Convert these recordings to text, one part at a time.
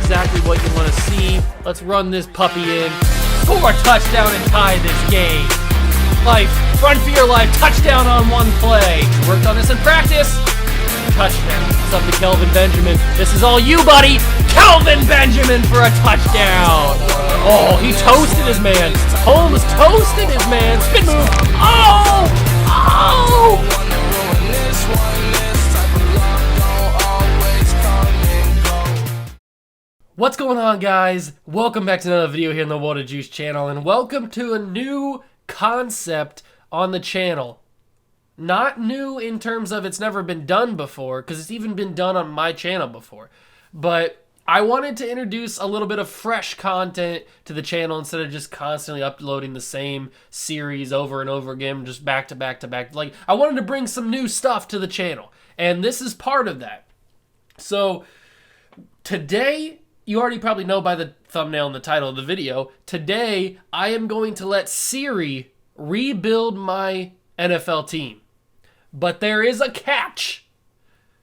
exactly what you want to see. Let's run this puppy in. Score a touchdown and tie this game. Life, run for your life, touchdown on one play. Worked on this in practice. Touchdown. It's up to Kelvin Benjamin. This is all you, buddy. Kelvin Benjamin for a touchdown. Oh, he toasted his man. Holmes toasted his man. Spin move. Oh! Oh! What's going on, guys? Welcome back to another video here on the Water Juice channel, and welcome to a new concept on the channel. Not new in terms of it's never been done before, because it's even been done on my channel before. But I wanted to introduce a little bit of fresh content to the channel instead of just constantly uploading the same series over and over again, just back to back to back. Like, I wanted to bring some new stuff to the channel, and this is part of that. So, today, you already probably know by the thumbnail and the title of the video, today I am going to let SIRI rebuild my NFL team. But there is a catch.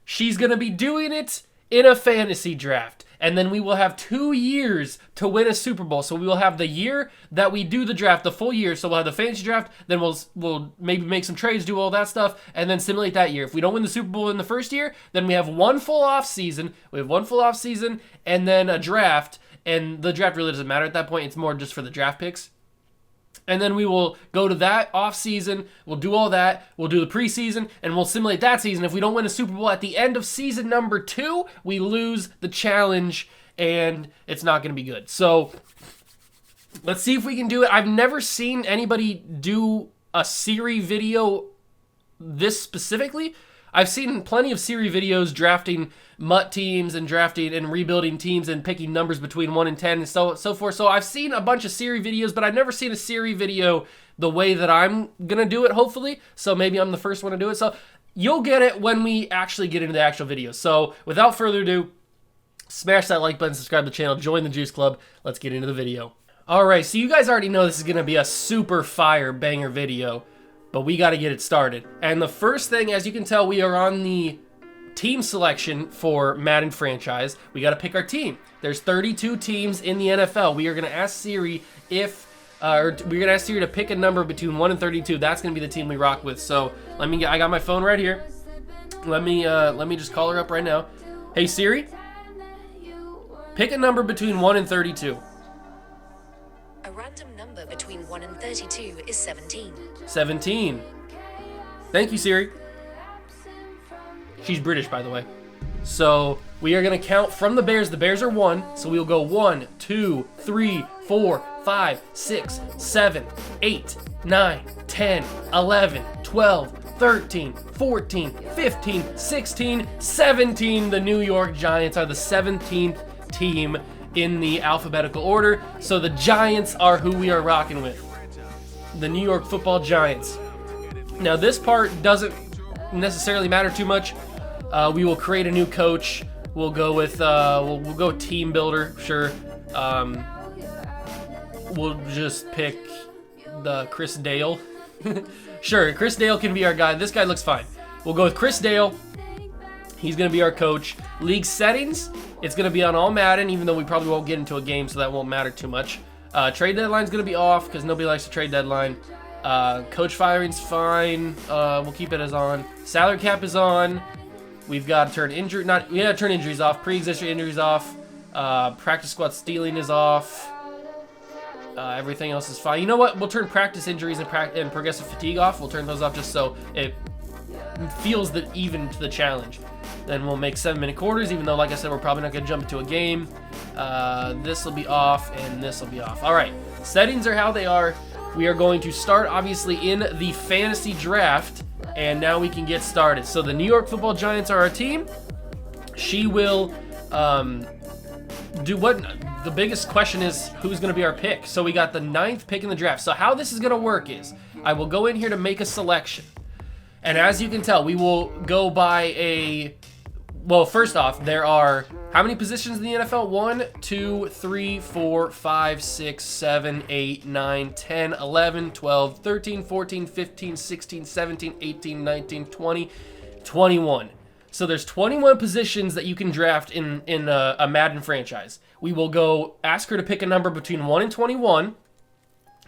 She's going to be doing it in a fantasy draft. And then we will have 2 years to win a Super Bowl. So we will have the year that we do the draft, the full year. So we'll have the fantasy draft. Then we'll maybe make some trades, do all that stuff, and then simulate that year. If we don't win the Super Bowl in the first year, then we have one full off season. We have one full off season and then a draft. And the draft really doesn't matter at that point. It's more just for the draft picks. And then we will go to that off season. We'll do all that. We'll do the preseason, and we'll simulate that season. If we don't win a Super Bowl at the end of season number 2, we lose the challenge, and it's not going to be good. So let's see if we can do it. I've never seen anybody do a SIRI video this specifically. I've seen plenty of SIRI videos drafting MUT teams and drafting and rebuilding teams and picking numbers between 1 and 10 and so forth. So I've seen a bunch of SIRI videos, but I've never seen a SIRI video the way that I'm going to do it, hopefully. So maybe I'm the first one to do it. So you'll get it when we actually get into the actual video. So without further ado, smash that like button, subscribe to the channel, join the Juice Club. Let's get into the video. All right, so you guys already know this is going to be a super fire banger video, but we got to get it started. And the first thing, as you can tell, we are on the team selection for Madden franchise. We got to pick our team. There's 32 teams in the NFL. We are going to ask SIRI to pick a number between 1 and 32. That's going to be the team we rock with. So I got my phone right here. Let me just call her up right now. Hey SIRI, pick a number between 1 and 32. A random number between 1 and 32 is 17. 17. Thank you, SIRI. She's British, by the way. So we are going to count from the Bears. The Bears are 1. So we will go 1, 2, 3, 4, 5, 6, 7, 8, 9, 10, 11, 12, 13, 14, 15, 16, 17. The New York Giants are the 17th team in the alphabetical order. So the Giants are who we are rocking with. The New York Football Giants. Now this part doesn't necessarily matter too much. We will create a new coach. We'll go with we'll go team builder, sure. We'll just pick the Chris Dale. Sure, Chris Dale can be our guy. This guy looks fine. We'll go with Chris Dale. He's gonna be our coach. League settings, it's gonna be on all Madden, even though we probably won't get into a game, so that won't matter too much. Trade deadline's gonna be off because nobody likes to trade deadline. Coach firing's fine. We'll keep it as on. Salary cap is on. We've got to turn injuries off. Pre-existing injuries off. Practice squad stealing is off. Everything else is fine. You know what? We'll turn practice injuries and progressive fatigue off. We'll turn those off just so it feels even to the challenge. Then we'll make 7-minute quarters, even though, like I said, we're probably not going to jump into a game. This will be off, and this will be off. All right. Settings are how they are. We are going to start, obviously, in the fantasy draft, and now we can get started. So the New York Football Giants are our team. She will do what? The biggest question is who's going to be our pick. So we got the 9th pick in the draft. So how this is going to work is I will go in here to make a selection. And as you can tell, we will go by a... Well, first off, there are how many positions in the NFL? 1, 2, 3, 4, 5, 6, 7, 8, 9, 10, 11, 12, 13, 14, 15, 16, 17, 18, 19, 20, 21. So there's 21 positions that you can draft in a Madden franchise. We will go ask her to pick a number between 1 and 21,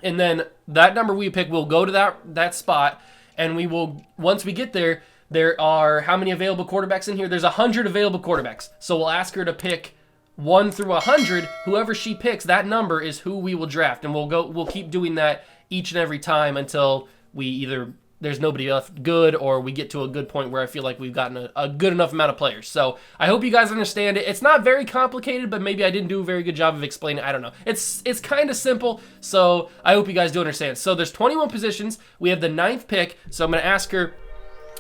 and then that number we pick will go to that spot, and we will, once we get there, there are how many available quarterbacks in here? There's 100 available quarterbacks. So we'll ask her to pick 1 through 100. Whoever she picks, that number is who we will draft, and we'll keep doing that each and every time until we either there's nobody else good or we get to a good point where I feel like we've gotten a good enough amount of players. So I hope you guys understand it. It's not very complicated, but maybe I didn't do a very good job of explaining it. I don't know. It's kind of simple, so I hope you guys do understand. So there's 21 positions. We have the 9th pick, so I'm going to ask her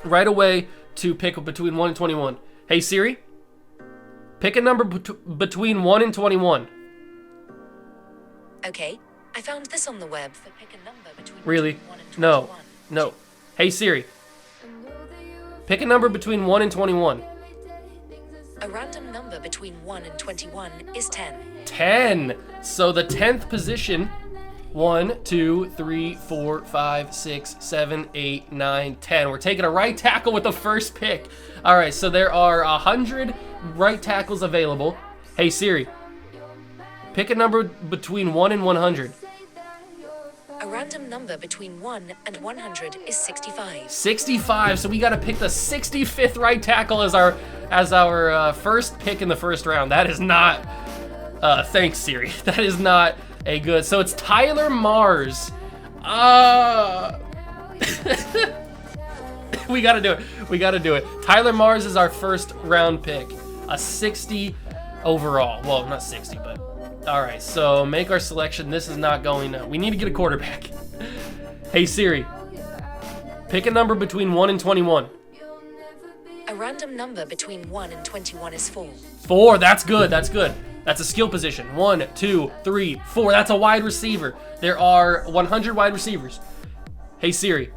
right away to pick between 1 and 21. Hey, Siri, pick a number between 1 and 21. Okay, I found this on the web. Pick a number between Really? 1 and 21. No. Hey, Siri, pick a number between 1 and 21. A random number between 1 and 21 is 10. 10. So the 10th position, 1, 2, 3, 4, 5, 6, 7, 8, 9, 10. We're taking a right tackle with the first pick. All right, so there are 100 right tackles available. Hey, Siri, pick a number between 1 and 100. A random number between 1 and 100 is 65. 65. So we got to pick the 65th right tackle as our first pick in the first round. That is not. Thanks, Siri. That is not a good. So it's Tyler Mars. We got to do it. We got to do it. Tyler Mars is our first round pick. A 60 overall. Well, not 60, but. All right, so make our selection. This is not going. We need to get a quarterback. Hey, Siri, pick a number between 1 and 21. A random number between 1 and 21 is 4. 4, that's good, that's good. That's a skill position. 1, 2, 3, 4. That's a wide receiver. There are 100 wide receivers. Hey, Siri,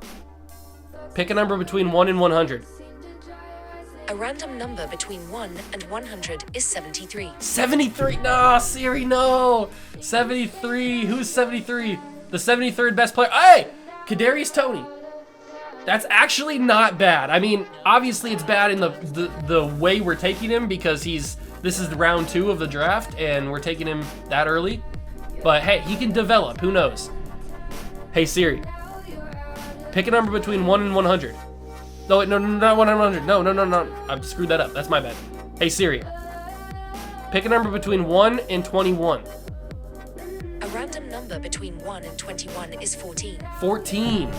pick a number between 1 and 100. A random number between 1 and 100 is 73. 73? No, Siri, no. 73. Who's 73? The 73rd best player. Hey, Kadarius Toney. That's actually not bad. I mean, obviously it's bad in the way we're taking him because this is round 2 of the draft and we're taking him that early. But hey, he can develop. Who knows? Hey, Siri, pick a number between 1 and 100. No, wait, no, not 100. No. I've screwed that up. That's my bad. Hey, Siri, pick a number between 1 and 21. A random number between 1 and 21 is 14. 14.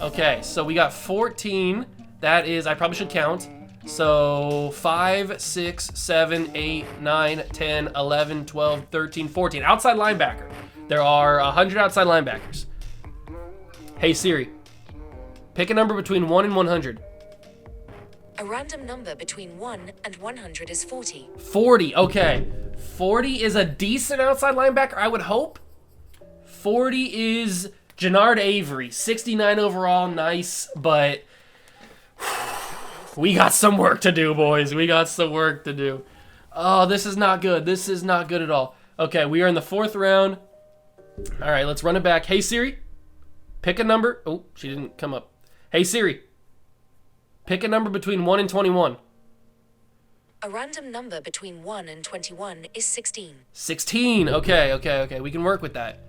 Okay, so we got 14. That is, I probably should count. So 5, 6, 7, 8, 9, 10, 11, 12, 13, 14. Outside linebacker. There are 100 outside linebackers. Hey, Siri, pick a number between 1 and 100. A random number between 1 and 100 is 40. 40, okay. 40 is a decent outside linebacker, I would hope. 40 is Jannard Avery, 69 overall, nice, but we got some work to do, boys. We got some work to do. Oh, this is not good. This is not good at all. Okay, we are in the 4th round. All right, let's run it back. Hey, Siri, pick a number. Oh, she didn't come up. Hey, Siri, pick a number between 1 and 21. A random number between 1 and 21 is 16. 16. Okay. We can work with that.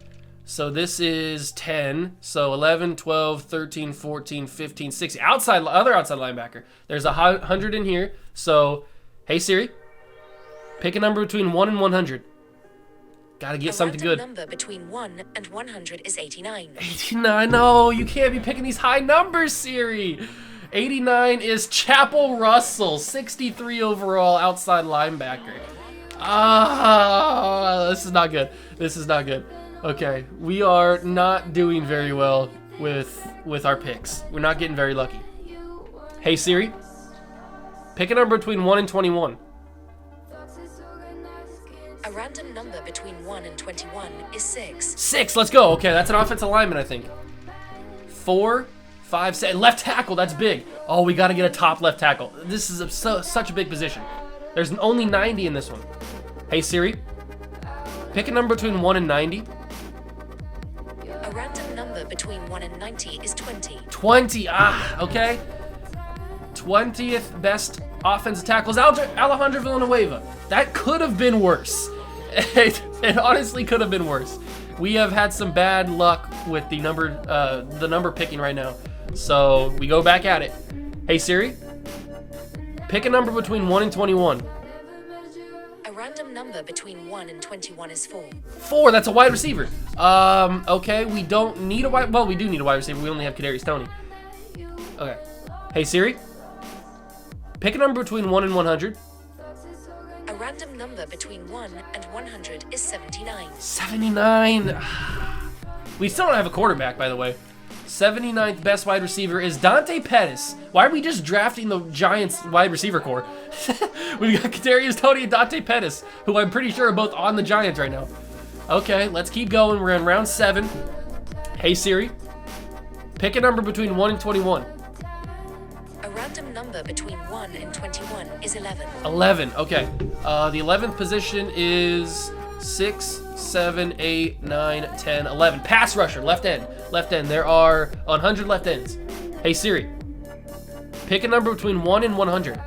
So this is 10. So 11, 12, 13, 14, 15, 16. Other outside linebacker. There's 100 in here. So, hey, Siri, pick a number between 1 and 100. Gotta get something good. A random number between 1 and 100 is 89. 89. No, you can't be picking these high numbers, Siri. 89 is Chapel Russell, 63 overall outside linebacker. This is not good. This is not good. Okay, we are not doing very well with our picks. We're not getting very lucky. Hey, Siri, pick a number between 1 and 21. A random number between 1 and 21 is 6. 6, let's go. Okay, that's an offensive lineman, I think. 4, 5, 6, left tackle, that's big. Oh, we got to get a top left tackle. This is such a big position. There's only 90 in this one. Hey, Siri, pick a number between 1 and 90. A random number between 1 and 90 is 20. 20, okay. 20th best offensive tackles, Alejandro Villanueva. That could have been worse. It honestly could have been worse. We have had some bad luck with the number picking right now. So we go back at it. Hey Siri, pick a number between 1 and 21. A random number between 1 and 21 is 4. 4, that's a wide receiver. Okay, we don't need a wide, well, we do need a wide receiver. We only have Kadarius Toney. Okay. Hey Siri, pick a number between 1 and 100. A random number between 1 and 100 is 79. 79. We still don't have a quarterback, by the way. 79th best wide receiver is Dante Pettis. Why are we just drafting the Giants wide receiver core? We've got Kadarius Toney and Dante Pettis, who I'm pretty sure are both on the Giants right now. Okay, let's keep going. We're in round 7. Hey Siri, pick a number between 1 and 21. A random number between 1 and 21 is 11. 11, okay. The 11th position is 6, 7, 8, 9, 10, 11. Pass rusher, left end. Left end. There are 100 left ends. Hey Siri, pick a number between 1 and 100.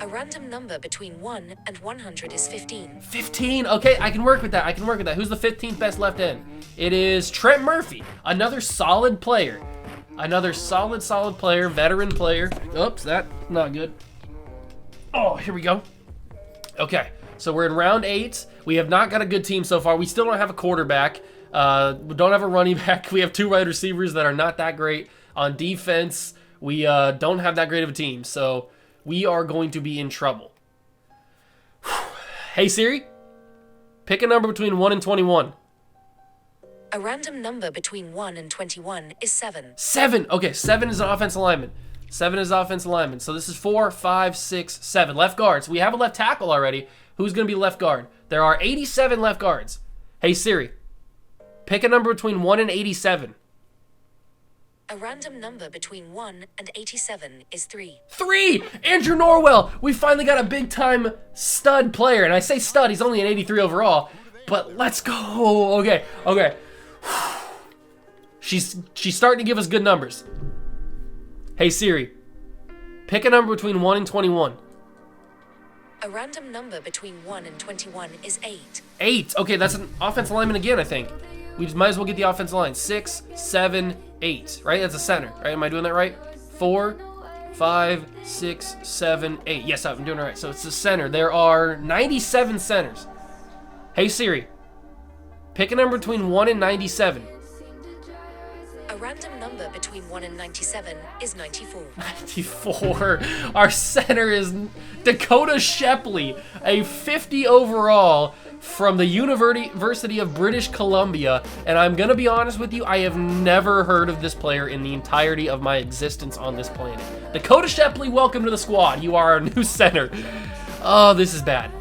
A random number between 1 and 100 is 15. 15, okay, I can work with that. Who's the 15th best left end? It is Trent Murphy, another solid player. Another solid player, veteran player. Oops, that's not good. Oh, here we go. Okay, so we're in round 8. We have not got a good team so far. We still don't have a quarterback. We don't have a running back. We have 2 wide receivers that are not that great. On defense, we don't have that great of a team. So we are going to be in trouble. Hey Siri, pick a number between 1 and 21. A random number between 1 and 21 is 7. 7. Okay, 7 is an offensive lineman. 7 is offensive lineman. So this is 4, 5, 6, 7. Left guards. We have a left tackle already. Who's going to be left guard? There are 87 left guards. Hey Siri, pick a number between 1 and 87. A random number between 1 and 87 is 3. 3! Andrew Norwell! We finally got a big-time stud player. And I say stud, he's only an 83 overall. But let's go. Okay. She's starting to give us good numbers. Hey Siri, pick a number between 1 and 21. A random number between 1 and 21 is 8. 8. Okay, that's an offensive lineman again, I think. We just might as well get the offensive line. 6, 7, 8. Right? That's a center. Right? Am I doing that right? 4, 5, 6, 7, 8. Yes, I'm doing it right. So it's the center. There are 97 centers. Hey Siri, pick a number between 1 and 97. A random number between 1 and 97 is 94. 94. Our center is Dakota Shepley, a 50 overall from the University of British Columbia. And I'm going to be honest with you, I have never heard of this player in the entirety of my existence on this planet. Dakota Shepley, welcome to the squad. You are our new center. Oh, this is bad.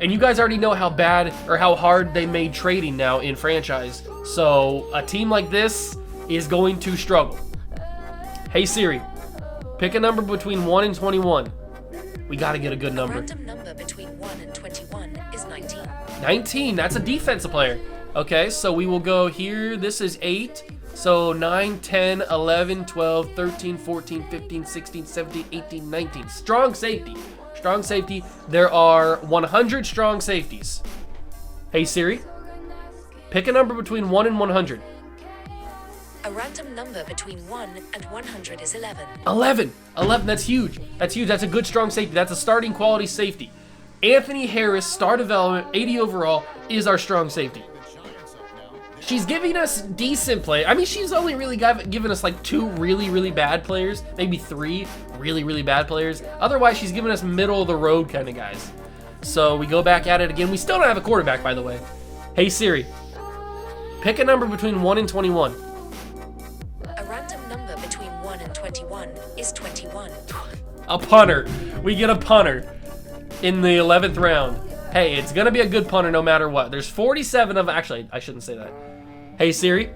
And you guys already know how bad or how hard they made trading now in franchise. So a team like this is going to struggle. Hey Siri, pick a number between 1 and 21. We got to get a good number. A random number between 1 and 21 is 19. 19, that's a defensive player. Okay, so we will go here. This is 8. So 9, 10, 11, 12, 13, 14, 15, 16, 17, 18, 19. Strong safety. Strong safety. There are 100 strong safeties. Hey Siri, pick a number between 1 and 100. A random number between 1 and 100 is 11. 11. 11, that's huge. That's huge. That's a good strong safety. That's a starting quality safety. Anthony Harris, star development, 80 overall, is our strong safety. She's giving us decent play. I mean, she's only really given us like 2 really bad players, maybe 3 really bad players. Otherwise, she's giving us middle of the road kind of guys. So we go back at it again. We still don't have a quarterback, by the way. Hey Siri, pick a number between 1 and 21. A random number between 1 and 21 is 21. A punter. We get a punter in the 11th round. Hey, it's going to be a good punter no matter what. There's 47 of... Actually, I shouldn't say that. Hey, Siri,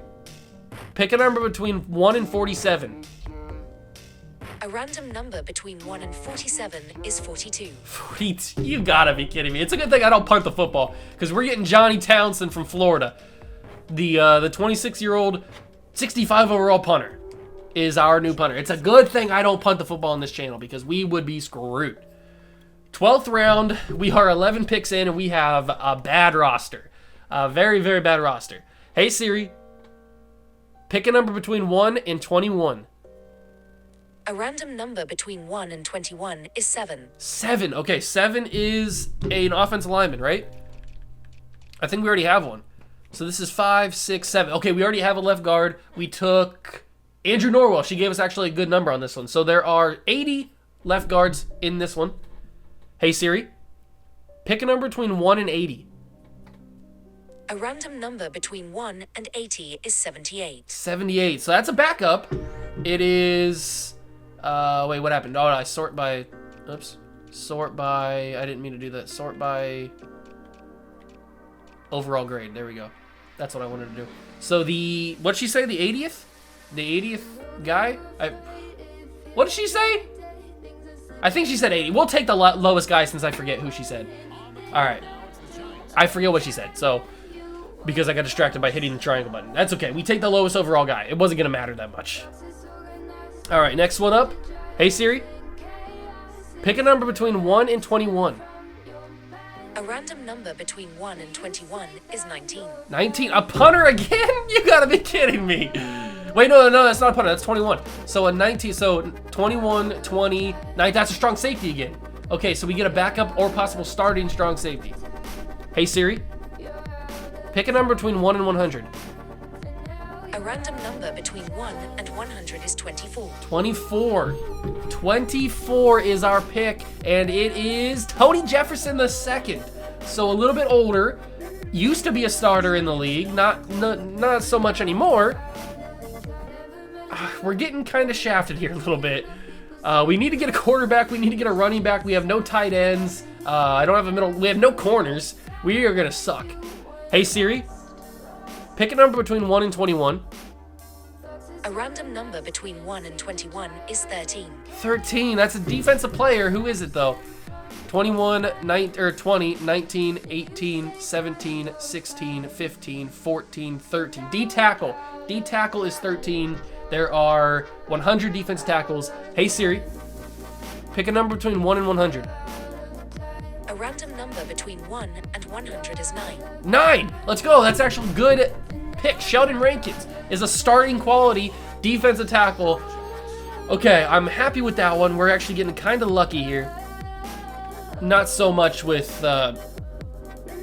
pick a number between 1 and 47. A random number between 1 and 47 is 42. 42? You gotta be kidding me. It's a good thing I don't punt the football, because we're getting Johnny Townsend from Florida. The 26-year-old, 65 overall punter. is our new punter. It's a good thing I don't punt the football on this channel because we would be screwed. 12th round, we are 11 picks in, and we have a bad roster. A very, very bad roster. Hey, Siri, pick a number between 1 and 21. A random number between 1 and 21 is 7. 7. Okay, 7 is an offensive lineman, right? I think we already have one. So this is 5, 6, 7. Okay, we already have a left guard. We took Andrew Norwell. She gave us actually a good number on this one. So there are 80 left guards in this one. Hey, Siri, pick a number between 1 and 80. A random number between 1 and 80 is 78. 78. So that's a backup. It is... wait, what happened? Oh, I sort by... Oops. Sort by... I didn't mean to do that. Sort by... overall grade. There we go. That's what I wanted to do. So the... What'd she say? The 80th? The 80th guy? What did she say? I think she said 80. We'll take the lowest guy since I forget who she said. Alright. I forget what she said, so... Because I got distracted by hitting the triangle button. That's okay. We take the lowest overall guy. It wasn't going to matter that much. Alright, next one up. Hey, Siri. Pick a number between 1 and 21. A random number between 1 and 21 is 19. 19? A punter again? You gotta be kidding me. Wait, no, that's not a punter. That's 21. So a 19, so 21, 20, 9, that's a strong safety again. Okay, so we get a backup or possible starting strong safety. Hey, Siri. Pick a number between 1 and 100. A random number between 1 and 100 is 24. 24. 24 is our pick, and it is Tony Jefferson II. So a little bit older. Used to be a starter in the league. Not so much anymore. We're getting kind of shafted here a little bit. We need to get a quarterback. We need to get a running back. We have no tight ends. I don't have a middle. We have no corners. We are going to suck. Hey, Siri. Pick a number between 1 and 21. A random number between 1 and 21 is 13. 13. That's a defensive player. Who is it, though? 21, 20, 19, 18, 17, 16, 15, 14, 13. D-tackle. D-tackle is 13. There are 100 defense tackles. Hey, Siri. Pick a number between 1 and 100. A random number between 1 and 100 is 9. 9! Let's go. That's actually a good pick. Sheldon Rankins is a starting quality defensive tackle. Okay, I'm happy with that one. We're actually getting kind of lucky here. Not so much with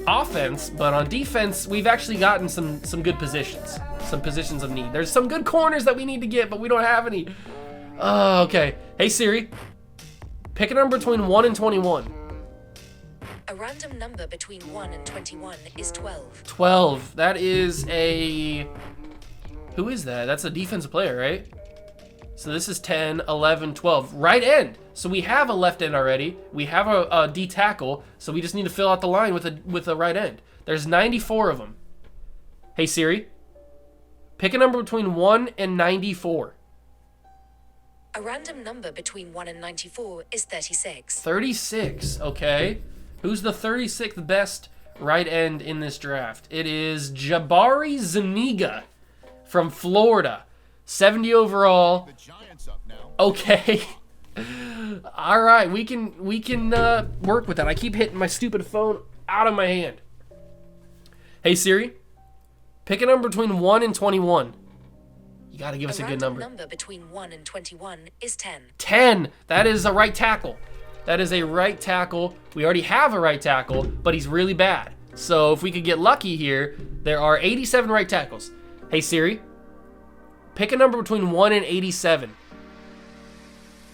offense, but on defense, we've actually gotten some good positions. Some positions of need. There's some good corners that we need to get, but we don't have any. Okay. Hey, Siri. Pick a number between 1 and 21. A random number between 1 and 21 is 12. 12. That is a... Who is that? That's a defensive player, right? So this is 10, 11, 12. Right end. So we have a left end already. We have a D tackle. So we just need to fill out the line with a right end. There's 94 of them. Hey, Siri. Pick a number between 1 and 94. A random number between 1 and 94 is 36. 36. Okay. Who's the 36th best right end in this draft? It is Jabari Zuniga from Florida. 70 overall. Okay. All right, we can work with that. I keep hitting my stupid phone out of my hand. Hey, Siri. Pick a number between 1 and 21. You got to give us a good number. A random number between 1 and 21 is 10. 10. That is a right tackle. That is a right tackle. We already have a right tackle, but he's really bad. So if we could get lucky here, there are 87 right tackles. Hey, Siri. Pick a number between 1 and 87.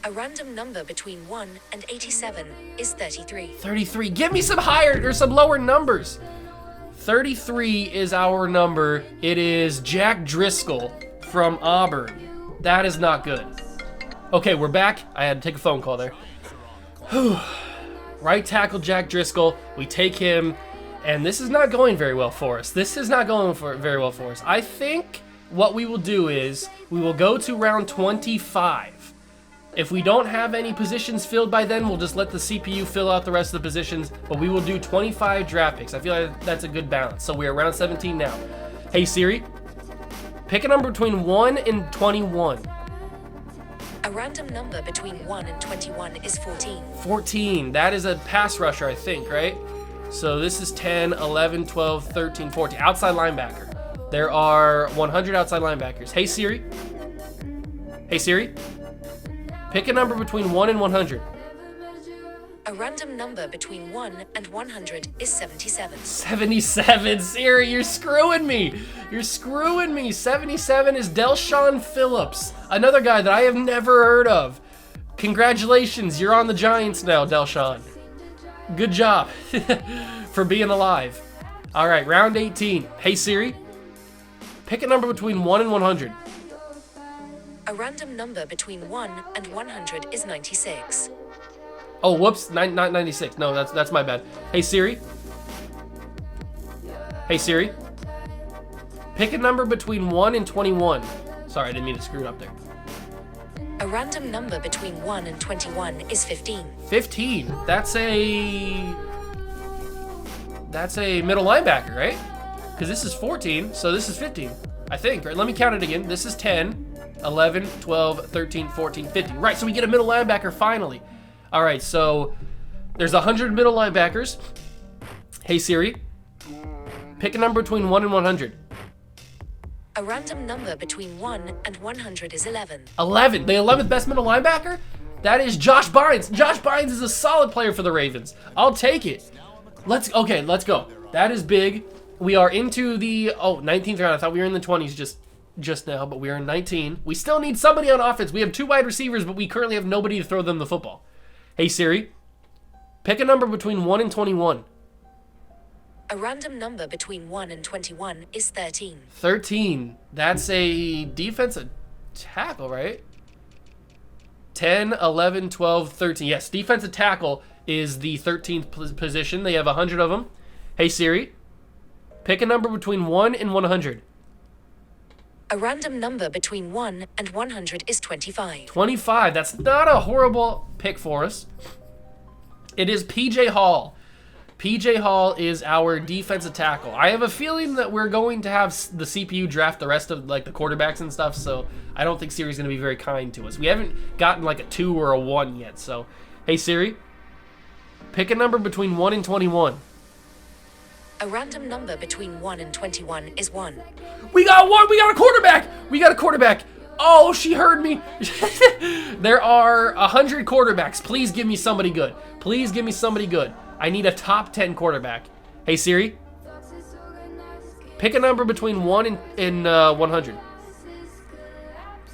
A random number between 1 and 87 is 33. 33. Give me some higher or some lower numbers. 33 is our number. It is Jack Driscoll from Auburn. That is not good. Okay, we're back. I had to take a phone call there. Whew. Right tackle Jack Driscoll. We take him, and this is not going very well for us. Very well for us. I think what we will do is we will go to round 25. If we don't have any positions filled by then, we'll just let the CPU fill out the rest of the positions, but we will do 25 draft picks. I feel like that's a good balance. So we're around 17 now. Hey, Siri, pick a number between 1 and 21. A random number between 1 and 21 is 14. 14. That is a pass rusher, I think, right? So this is 10, 11, 12, 13, 14. Outside linebacker. There are 100 outside linebackers. Hey, Siri. Hey, Siri. Pick a number between 1 and 100. A random number between 1 and 100 is 77. 77. Siri, you're screwing me. You're screwing me. 77 is Del'Shawn Phillips, another guy that I have never heard of. Congratulations, you're on the Giants now, Del'Shawn. Good job for being alive. All right, round 18. Hey, Siri, pick a number between 1 and 100. A random number between 1 and 100 is 96. Oh, whoops, not 96. No, that's my bad. Hey, Siri. Hey, Siri. Pick a number between 1 and 21. Sorry, I didn't mean to screw it up there. A random number between 1 and 21 is 15. 15. That's a middle linebacker, right? Because this is 14, so this is 15, I think. Right? Let me count it again. This is 10, 11, 12, 13, 14, 15. Right, so we get a middle linebacker finally. All right, so there's 100 middle linebackers. Hey, Siri, pick a number between 1 and 100. A random number between 1 and 100 is 11. 11. The 11th best middle linebacker? That is Josh Bynes. Josh Bynes is a solid player for the Ravens. I'll take it. Let's go. That is big. We are into the 19th round. I thought we were in the 20s just now, but we are in 19. We still need somebody on offense. We have 2 wide receivers, but we currently have nobody to throw them the football. Hey, Siri, pick a number between 1 and 21. A random number between 1 and 21 is 13. 13. That's a defensive tackle, right? 10, 11, 12, 13. Yes, defensive tackle is the 13th position. They have 100 of them. Hey, Siri, pick a number between 1 and 100. A random number between 1 and 100 is 25. 25. That's not a horrible pick for us. It is PJ Hall. PJ Hall is our defensive tackle. I have a feeling that we're going to have the CPU draft the rest of like the quarterbacks and stuff, so I don't think Siri's going to be very kind to us. We haven't gotten like a 2 or a 1 yet, so hey, Siri, pick a number between 1 and 21. A random number between 1 and 21 is 1. We got 1! We got a quarterback! We got a quarterback! Oh, she heard me! There are 100 quarterbacks. Please give me somebody good. Please give me somebody good. I need a top 10 quarterback. Hey, Siri, pick a number between 1 and 100.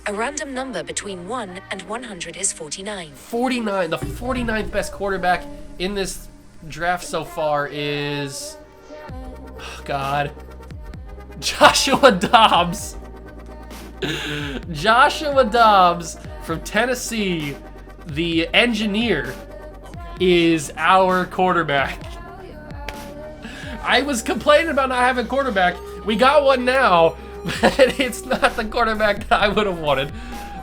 A random number between 1 and 100 is 49. 49. The 49th best quarterback in this draft so far is... Oh, God. Joshua Dobbs. Joshua Dobbs from Tennessee, the engineer, is our quarterback. I was complaining about not having a quarterback. We got one now, but it's not the quarterback that I would have wanted.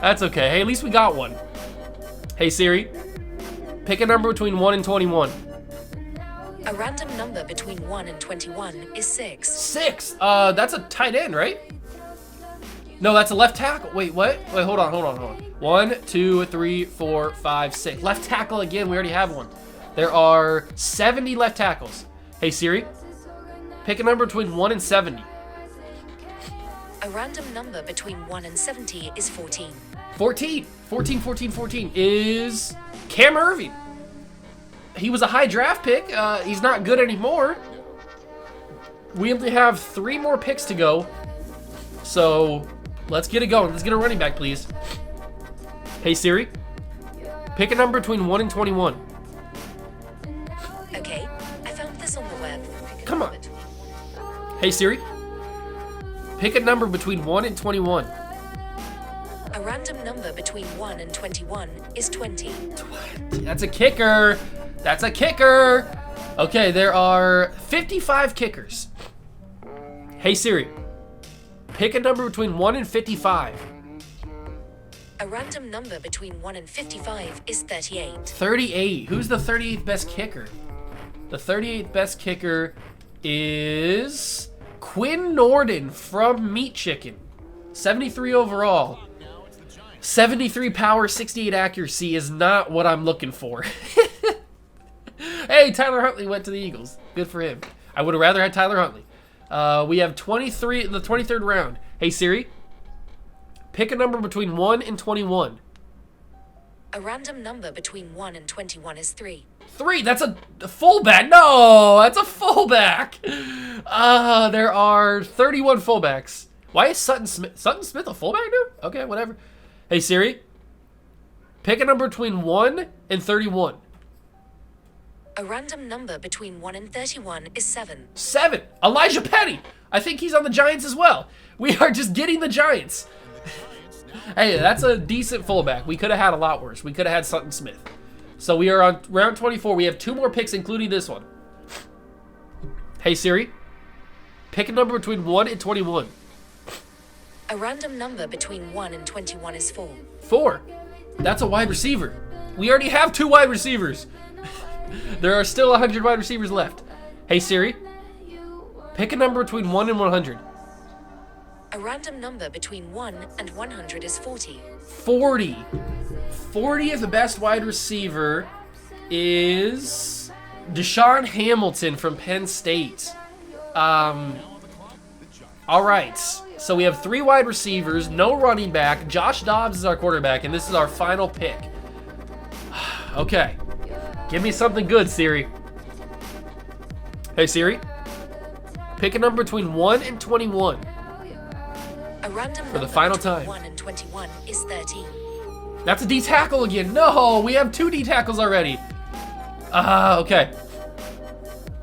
That's okay. Hey, at least we got one. Hey, Siri, pick a number between 1 and 21. A random number between 1 and 21 is 6. 6? That's a tight end, right? No, that's a left tackle. Wait, what? Wait, hold on. 1, 2, 3, 4, 5, 6. Left tackle again. We already have one. There are 70 left tackles. Hey, Siri, pick a number between 1 and 70. A random number between 1 and 70 is 14. 14 is Cam Irving. He was a high draft pick. He's not good anymore. We only have 3 more picks to go. So let's get it going. Let's get a running back, please. Hey, Siri, pick a number between 1 and 21. Okay, I found this on the web. Come on. Hey, Siri, pick a number between 1 and 21. A random number between 1 and 21 is 20. 20. That's a kicker. That's a kicker. Okay, there are 55 kickers. Hey, Siri, pick a number between 1 and 55. A random number between 1 and 55 is 38. 38. Who's the 38th best kicker? The 38th best kicker is Quinn Nordin from Meat Chicken. 73 overall. 73 power, 68 accuracy is not what I'm looking for. Hey, Tyler Huntley went to the Eagles. Good for him. I would have rather had Tyler Huntley. We have 23 in the 23rd round. Hey, Siri, pick a number between 1 and 21. A random number between 1 and 21 is 3. 3, that's a fullback. No, that's a fullback. There are 31 fullbacks. Why is Sutton Smith a fullback, dude? Okay, whatever. Hey, Siri, pick a number between 1 and 31. A random number between 1 and 31 is 7. 7. Elijah Penny. I think he's on the Giants as well. We are just getting the Giants. Hey, that's a decent fullback. We could have had a lot worse. We could have had Sutton Smith. So we are on round 24. We have 2 more picks, including this one. Hey, Siri, pick a number between 1 and 21. A random number between 1 and 21 is 4. 4. That's a wide receiver. We already have 2 wide receivers. There are still 100 wide receivers left. Hey, Siri, pick a number between 1 and 100. A random number between 1 and 100 is 40. 40. 40 of the best wide receiver is Deshaun Hamilton from Penn State. All right. So we have 3 wide receivers, no running back. Josh Dobbs is our quarterback, and this is our final pick. Okay. Give me something good, Siri. Hey, Siri, pick a number between 1 and 21. A random For the final time. 1 and 21 is 13. That's a D tackle again. No, we have 2 D tackles already. Okay.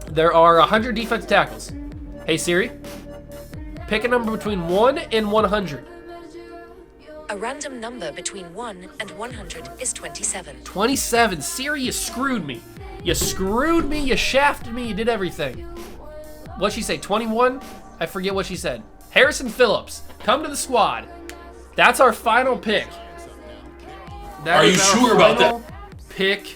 There are 100 defensive tackles. Hey, Siri, pick a number between 1 and 100. A random number between 1 and 100 is 27. 27. Siri, you screwed me. You screwed me, you shafted me, you did everything. What'd she say, 21? I forget what she said. Harrison Phillips, come to the squad. That's our final pick. Are you sure about that? Pick.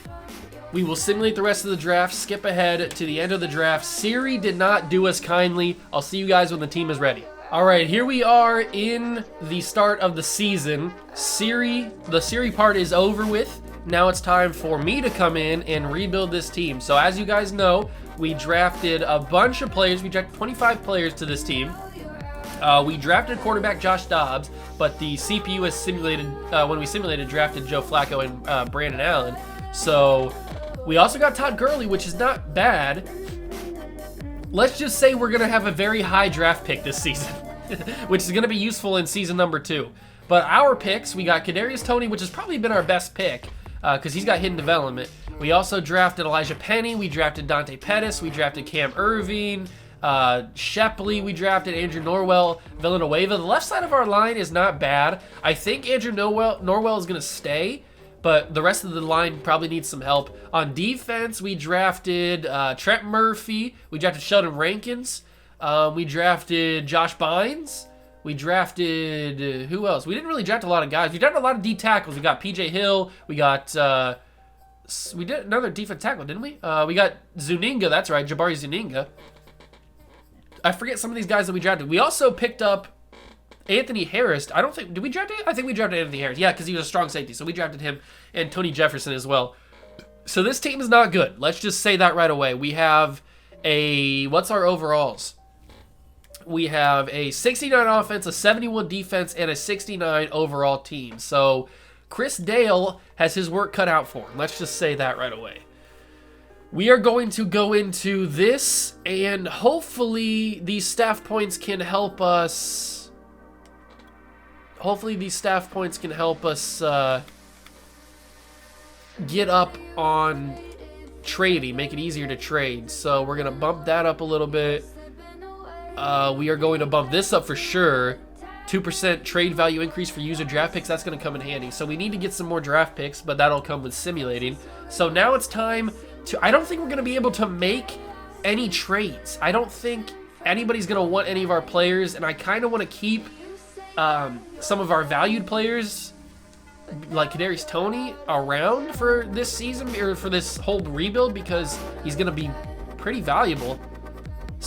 We will simulate the rest of the draft, skip ahead to the end of the draft. Siri did not do us kindly. I'll see you guys when the team is ready. All right, here we are in the start of the season. The Siri part is over with. Now it's time for me to come in and rebuild this team. So as you guys know, we drafted a bunch of players. We drafted 25 players to this team. We drafted quarterback Josh Dobbs, but the CPU has simulated, when we simulated, drafted Joe Flacco and Brandon Allen. So we also got Todd Gurley, which is not bad. Let's just say we're going to have a very high draft pick this season, which is going to be useful in season number 2. But our picks, we got Kadarius Toney, which has probably been our best pick because he's got hidden development. We also drafted Elijah Penny. We drafted Dante Pettis. We drafted Cam Irving. Shepley, we drafted Andrew Norwell, Villanueva. The left side of our line is not bad. I think Andrew Norwell is going to stay, but the rest of the line probably needs some help. On defense, we drafted Trent Murphy. We drafted Sheldon Rankins. We drafted Josh Bynes. We drafted, who else? We didn't really draft a lot of guys. We drafted a lot of D tackles. We got PJ Hill. We got, we did another defensive tackle, didn't we? We got Zuninga, that's right, Jabari Zuninga. I forget some of these guys that we drafted. We also picked up Anthony Harris. I don't think, did we draft it? I think we drafted Anthony Harris. Yeah, because he was a strong safety. So we drafted him and Tony Jefferson as well. So this team is not good. Let's just say that right away. We have what's our overalls? We have a 69 offense, a 71 defense, and a 69 overall team. So Chris Dale has his work cut out for him. Let's just say that right away. We are going to go into this, and hopefully these staff points can help us. Hopefully these staff points can help us get up on trading, make it easier to trade. So we're going to bump that up a little bit. We are going to bump this up for sure. 2% trade value increase for user draft picks. That's going to come in handy. So we need to get some more draft picks, but that'll come with simulating. So now it's time to, I don't think we're going to be able to make any trades. I don't think anybody's going to want any of our players, and I kind of want to keep some of our valued players like Kadarius Toney around for this season or for this whole rebuild because he's going to be pretty valuable.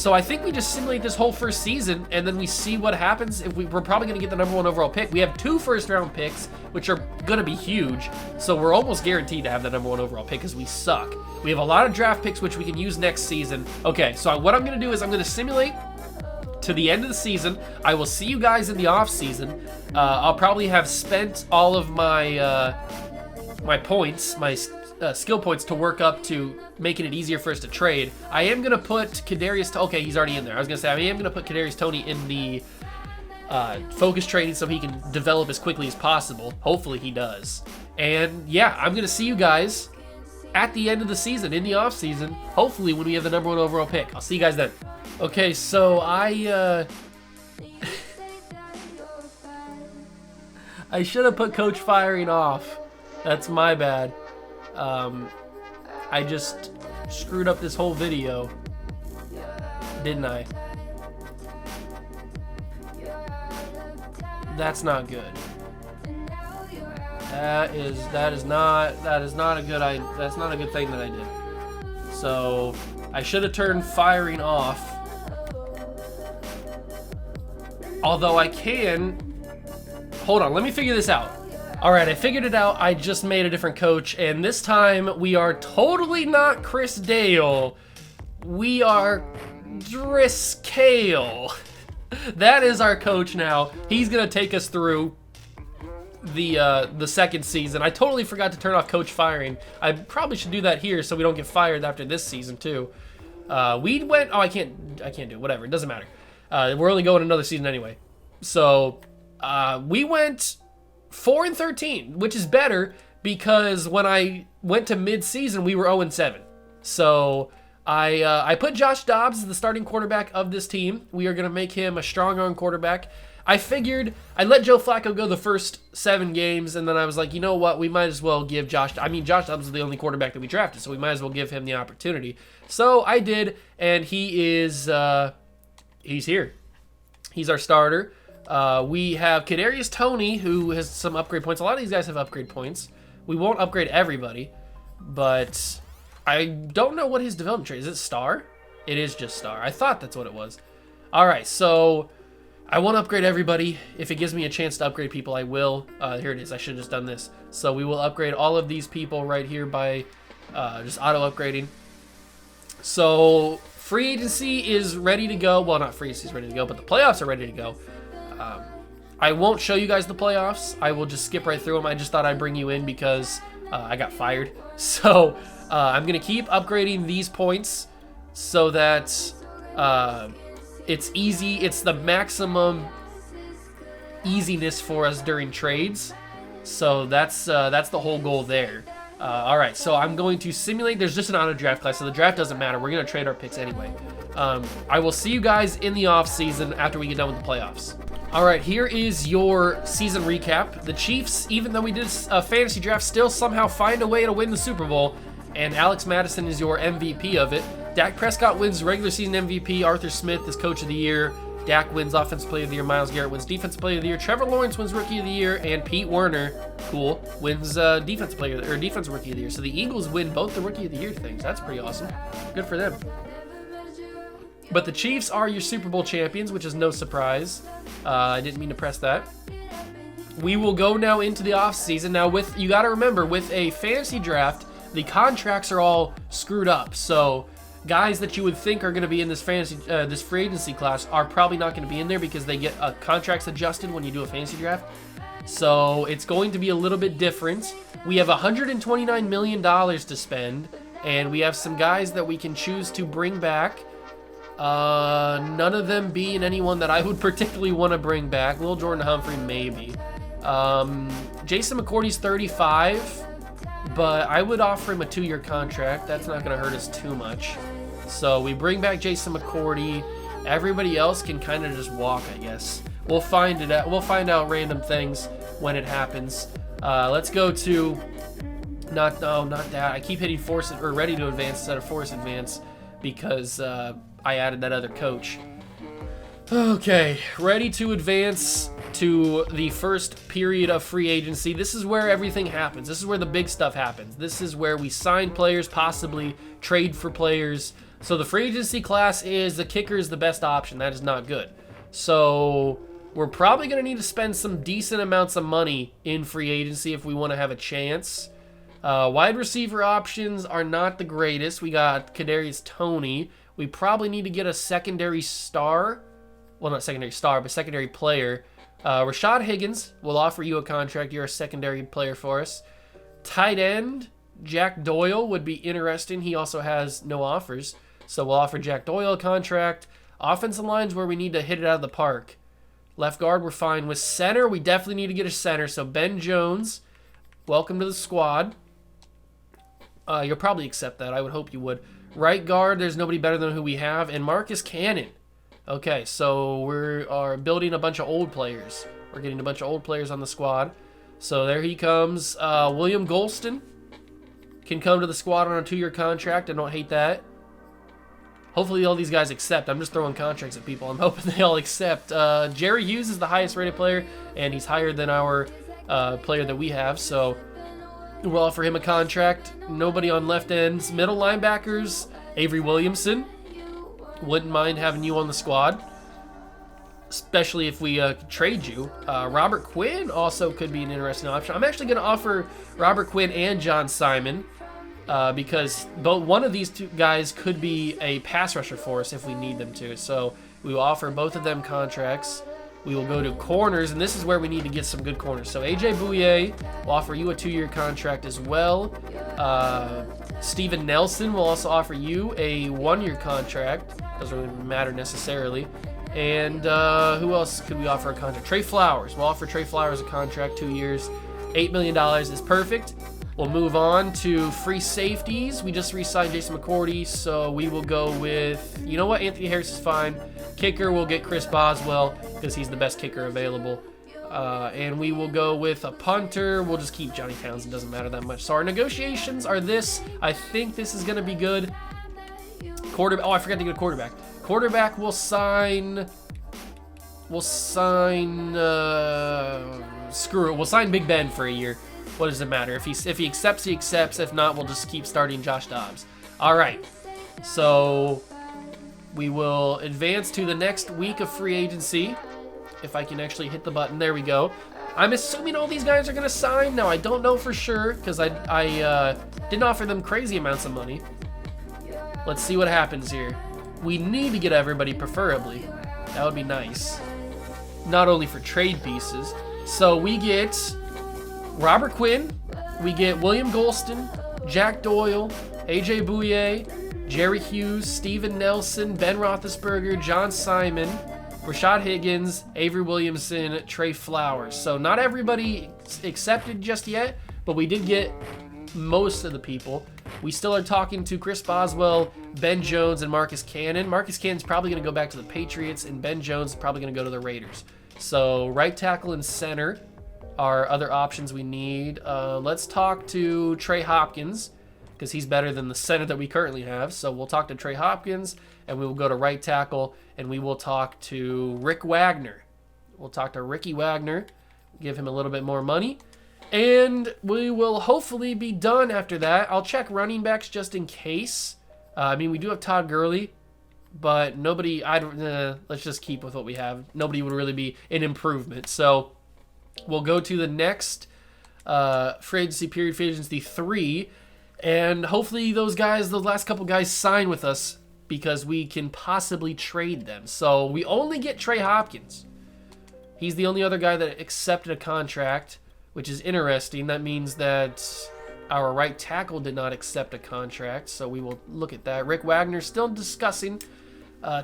So I think we just simulate this whole first season, and then we see what happens. If we're probably going to get the #1 overall pick. We have 2 first-round picks, which are going to be huge. So we're almost guaranteed to have the #1 overall pick because we suck. We have a lot of draft picks, which we can use next season. Okay, so what I'm going to do is I'm going to simulate to the end of the season. I will see you guys in the off season. I'll probably have spent all of my my points, my skill points to work up to making it easier for us to trade. I am gonna put Kadarius. Okay, he's already in there. I was gonna say I am gonna put Kadarius Toney in the focus trading so he can develop as quickly as possible. Hopefully he does. And yeah, I'm gonna see you guys at the end of the season, in the off season. Hopefully when we have the #1 overall pick. I'll see you guys then. Okay, so I should have put coach firing off. That's my bad. I just screwed up this whole video, didn't I? That's not good. That's not a good thing that I did. So I should have turned firing off. Although I can, hold on, let me figure this out. All right, I figured it out. I just made a different coach, and this time we are totally not Chris Dale. We are Driscale. That is our coach now. He's gonna take us through the second season. I totally forgot to turn off coach firing. I probably should do that here so we don't get fired after this season too. We went. Oh, I can't do it. Whatever. It doesn't matter. We're only going another season anyway. So we went 4-13, which is better because when I went to mid-season, we were 0-7. So I put Josh Dobbs as the starting quarterback of this team. We are going to make him a strong-arm quarterback. I figured I'd let Joe Flacco go the first 7 games, and then I was like, you know what? We might as well give Josh Dobbs is the only quarterback that we drafted, so we might as well give him the opportunity. So I did, and he is he's here. He's our starter. We have Kadarius Toney, who has some upgrade points. A lot of these guys have upgrade points. We won't upgrade everybody, but I don't know what his development trait is. Is it star? It is just star. I thought that's what it was. All right, so I won't upgrade everybody. If it gives me a chance to upgrade people, I will. Here it is. I should have just done this. So we will upgrade all of these people right here by just auto-upgrading. So free agency is ready to go. Well, not free agency is ready to go, but the playoffs are ready to go. I won't show you guys the playoffs. I will just skip right through them. I just thought I'd bring you in because I got fired. So I'm going to keep upgrading these points so that it's easy. It's the maximum easiness for us during trades. So that's the whole goal there. All right, so I'm going to simulate. There's just an auto draft class, so the draft doesn't matter. We're going to trade our picks anyway. I will see you guys in the off season after we get done with the playoffs. All right, here is your season recap. The Chiefs, even though we did a fantasy draft, still somehow find a way to win the Super Bowl, and Alex Madison is your MVP of it. Dak Prescott wins regular season MVP. Arthur Smith is Coach of the Year. Dak wins Offensive Player of the Year. Myles Garrett wins Defensive Player of the Year. Trevor Lawrence wins Rookie of the Year, and Pete Werner, cool, wins Defensive Rookie of the Year. So the Eagles win both the Rookie of the Year things. That's pretty awesome. Good for them. But the Chiefs are your Super Bowl champions, which is no surprise. I didn't mean to press that. We will go now into the offseason. Now, you got to remember, with a fantasy draft, the contracts are all screwed up. So guys that you would think are going to be in this this free agency class are probably not going to be in there because they get contracts adjusted when you do a fantasy draft. So it's going to be a little bit different. We have $129 million to spend, and we have some guys that we can choose to bring back. None of them being anyone that I would particularly want to bring back. Lil Jordan Humphrey, maybe. Jason McCourty's 35, but I would offer him a 2-year contract. That's not going to hurt us too much. So we bring back Jason McCourty. Everybody else can kind of just walk, I guess. We'll find it out. We'll find out random things when it happens. Let's go to not that. I keep hitting force or ready to advance instead of force advance because I added that other coach. Okay, ready to advance to the first period of free agency. This is where everything happens. This is where the big stuff happens. This is where we sign players, possibly trade for players. So the free agency class is the kicker is the best option. That is not good. So we're probably going to need to spend some decent amounts of money in free agency if we want to have a chance. Wide receiver options are not the greatest. We got Kadarius Toney. We probably need to get a secondary star. Well, not secondary star, but secondary player. Rashad Higgins, we'll offer you a contract. You're a secondary player for us. Tight end, Jack Doyle would be interesting. He also has no offers. So we'll offer Jack Doyle a contract. Offensive line's where we need to hit it out of the park. Left guard, we're fine with. Center, we definitely need to get a center. So Ben Jones, welcome to the squad. You'll probably accept that. I would hope you would. Right guard, there's nobody better than who we have. And Marcus Cannon. Okay, so we are building a bunch of old players. We're getting a bunch of old players on the squad. So there he comes. William Golston can come to the squad on a 2-year contract. I don't hate that. Hopefully all these guys accept. I'm just throwing contracts at people. I'm hoping they all accept. Jerry Hughes is the highest rated player, and he's higher than our player that we have. So we'll offer him a contract. Nobody on left ends. Middle linebackers, Avery Williamson. Wouldn't mind having you on the squad, especially if we trade you. Robert Quinn also could be an interesting option. I'm actually going to offer Robert Quinn and John Simon because one of these two guys could be a pass rusher for us if we need them to. So we will offer both of them contracts. We will go to corners, and this is where we need to get some good corners. So A.J. Bouye will offer you a 2-year contract as well. Steven Nelson will also offer you a 1-year contract. Doesn't really matter necessarily. And who else could we offer a contract? Trey Flowers. We'll offer Trey Flowers a contract, 2 years. $8 million is perfect. We'll move on to free safeties. We just re-signed Jason McCourty, so we will go with, you know what, Anthony Harris is fine. Kicker, we'll get Chris Boswell because he's the best kicker available. And we will go with a punter. We'll just keep Johnny Townsend. Doesn't matter that much. So our negotiations are this. I think this is going to be good. Quarterback. Oh, I forgot to get a quarterback. Quarterback will sign. Screw it. We'll sign Big Ben for a year. What does it matter? If he accepts, he accepts. If not, we'll just keep starting Josh Dobbs. All right. So we will advance to the next week of free agency. If I can actually hit the button. There we go. I'm assuming all these guys are going to sign. Now, I don't know for sure because I didn't offer them crazy amounts of money. Let's see what happens here. We need to get everybody, preferably. That would be nice. Not only for trade pieces. So we get Robert Quinn. We get William Golston, Jack Doyle, A.J. Bouye, Jerry Hughes, Steven Nelson, Ben Roethlisberger, John Simon, Rashad Higgins, Avery Williamson, Trey Flowers. So not everybody accepted just yet, but we did get most of the people. We still are talking to Chris Boswell, Ben Jones, and Marcus Cannon. Marcus Cannon's probably going to go back to the Patriots, and Ben Jones is probably going to go to the Raiders. So right tackle and center are other options we need. Let's talk to Trey Hopkins because he's better than the center that we currently have. So we'll talk to Trey Hopkins, and we will go to right tackle, and we will talk to Rick Wagner. We'll talk to Ricky Wagner, give him a little bit more money. And we will hopefully be done after that. I'll check running backs just in case. We do have Todd Gurley, but nobody. Let's just keep with what we have. Nobody would really be an improvement. So we'll go to the next free agency period, free agency 3, and hopefully those guys, the last couple guys, sign with us because we can possibly trade them. So we only get Trey Hopkins. He's the only other guy that accepted a contract, which is interesting. That means that our right tackle did not accept a contract, so we will look at that. Rick Wagner still discussing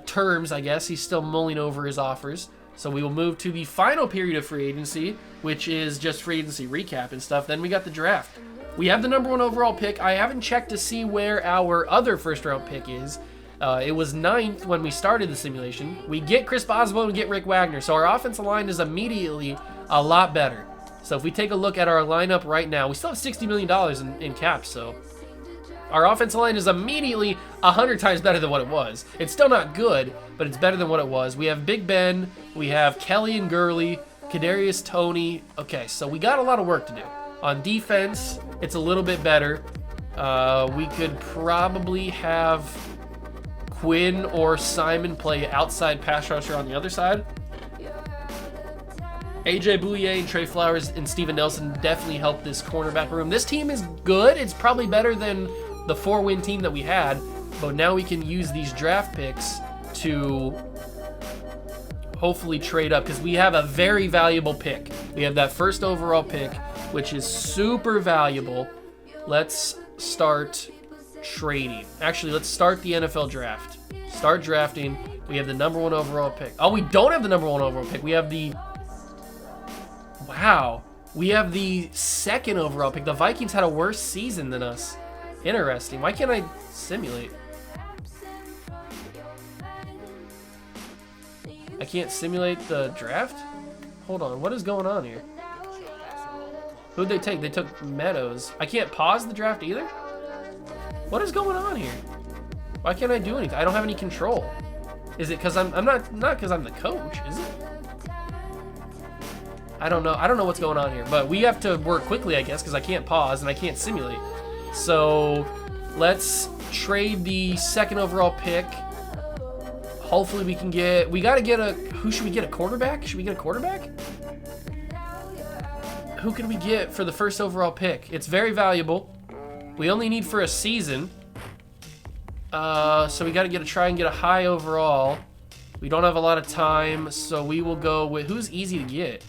terms, I guess. He's still mulling over his offers. So we will move to the final period of free agency, which is just free agency recap and stuff. Then we got the draft. We have the number 1 overall pick. I haven't checked to see where our other first-round pick is. It was 9th when we started the simulation. We get Chris Boswell and we get Rick Wagner, so our offensive line is immediately a lot better. So if we take a look at our lineup right now, we still have $60 million in cap, so our offensive line is immediately 100 times better than what it was. It's still not good, but it's better than what it was. We have Big Ben, we have Kelly and Gurley, Kadarius Toney. Okay, so we got a lot of work to do. On defense, it's a little bit better. We could probably have Quinn or Simon play outside pass rusher on the other side. AJ Bouye and Trey Flowers and Steven Nelson definitely help this cornerback room. This team is good. It's probably better than the 4-win team that we had, but now we can use these draft picks to hopefully trade up because we have a very valuable pick. We have that first overall pick, which is super valuable. Let's start trading. Actually, let's start the NFL draft. Start drafting. We have the number 1 overall pick. Oh, we don't have the number 1 overall pick. We have the... Wow. We have the 2nd overall pick. The Vikings had a worse season than us. Interesting. Why can't I simulate? I can't simulate the draft? Hold on. What is going on here? Who'd they take? They took Meadows. I can't pause the draft either? What is going on here? Why can't I do anything? I don't have any control. Is it because I'm not because I'm the coach, is it? I don't know. I don't know what's going on here, but we have to work quickly, I guess, because I can't pause and I can't simulate. So let's trade the 2nd overall pick. Hopefully we can get, we got to get a, who should we get, a quarterback? Should we get a quarterback? Who can we get for the 1st overall pick? It's very valuable. We only need for a season. So we got to try and get a high overall. We don't have a lot of time, so we will go with, who's easy to get?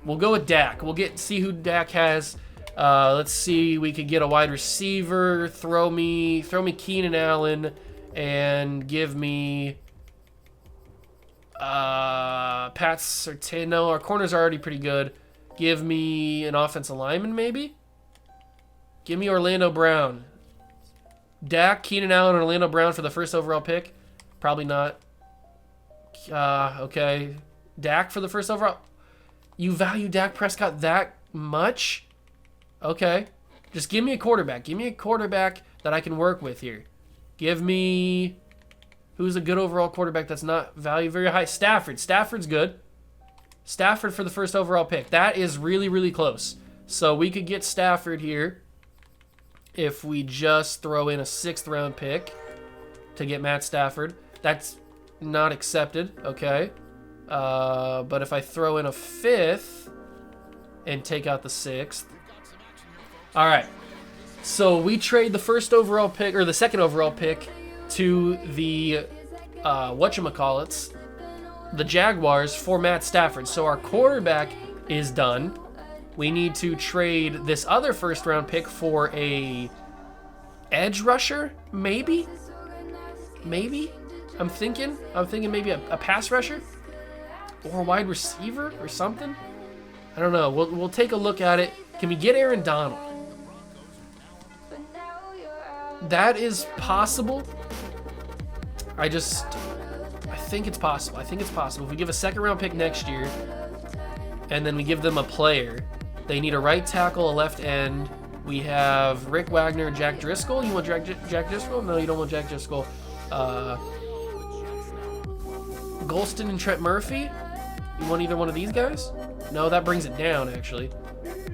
We'll go with Dak. We'll see who Dak has. Let's see, we could get a wide receiver. Throw me Keenan Allen and give me Pat Surtain. No, our corners are already pretty good. Give me an offensive lineman, maybe? Give me Orlando Brown. Dak, Keenan Allen, and Orlando Brown for the 1st overall pick? Probably not. Okay. Dak for the 1st overall. You value Dak Prescott that much? Okay. Just give me a quarterback. Give me a quarterback that I can work with here. Give me... Who's a good overall quarterback that's not valued very high? Stafford. Stafford's good. Stafford for the 1st overall pick. That is really, really close. So we could get Stafford here if we just throw in a 6th round pick to get Matt Stafford. That's not accepted. Okay. But if I throw in a 5th and take out the 6th. All right. So we trade the 1st overall pick, or the 2nd overall pick, to the whatchamacallits, the Jaguars, for Matt Stafford. So our quarterback is done. We need to trade this other 1st round pick for a edge rusher, maybe? Maybe? I'm thinking maybe a pass rusher or a wide receiver or something. I don't know. We'll take a look at it. Can we get Aaron Donald? That is possible. I think it's possible. If we give a 2nd round pick next year and then we give them a player, they need a right tackle, a left end. We have Rick Wagner, Jack Driscoll. You want Jack Driscoll? No, you don't want Jack Driscoll. Golston and Trent Murphy. You want either one of these guys? No, that brings it down, actually.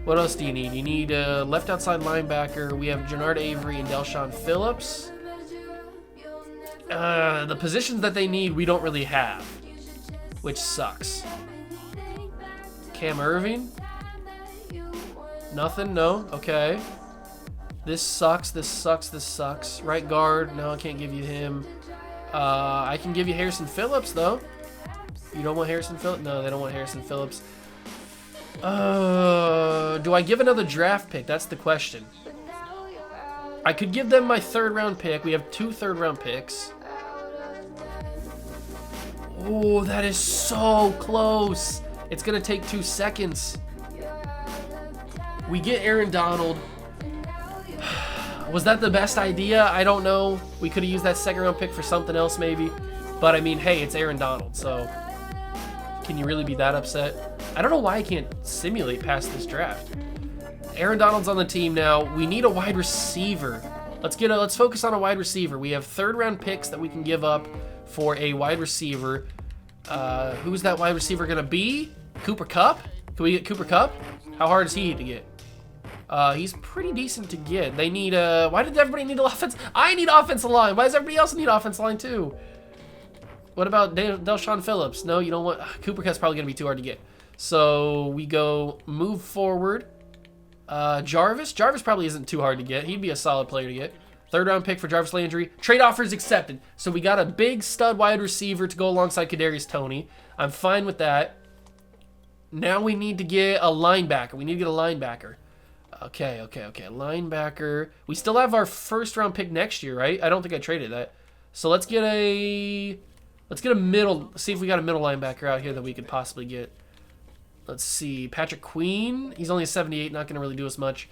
What else do you need? You need a left outside linebacker. We have Jernard Avery and Delshon Phillips. The positions that they need, we don't really have, which sucks. Cam Irving? Nothing? No? Okay. This sucks. Right guard? No, I can't give you him. I can give you Harrison Phillips, though. You don't want Harrison Phillips? No, they don't want Harrison Phillips. Do I give another draft pick? That's the question. I could give them my 3rd round pick. We have 2 3rd round picks. Oh, that is so close. It's going to take 2 seconds. We get Aaron Donald. Was that the best idea? I don't know. We could have used that 2nd round pick for something else maybe. But I mean, hey, it's Aaron Donald, so can you really be that upset? I don't know why I can't simulate past this draft. Aaron Donald's on the team now. We need a wide receiver. Let's focus on a wide receiver. We have 3rd round picks that we can give up for a wide receiver. Who's that wide receiver gonna be? Cooper Kupp? Can we get Cooper Kupp? How hard is he to get? He's pretty decent to get. They need why did everybody need offense? I need offensive line. Why does everybody else need offensive line too? What about Delshon Phillips? No, you don't want Cooper Kupp's probably gonna be too hard to get. So we go move forward. Jarvis probably isn't too hard to get. He'd be a solid player to get. 3rd round pick for Jarvis Landry. Trade offers accepted. So we got a big stud wide receiver to go alongside Kadarius Toney. I'm fine with that. Now we need to get a linebacker. We need to get a linebacker. Okay. Linebacker. We still have our 1st round pick next year, right? I don't think I traded that. So let's get a middle. See if we got a middle linebacker out here that we could possibly get. Let's see. Patrick Queen. He's only a 78. Not going to really do us much.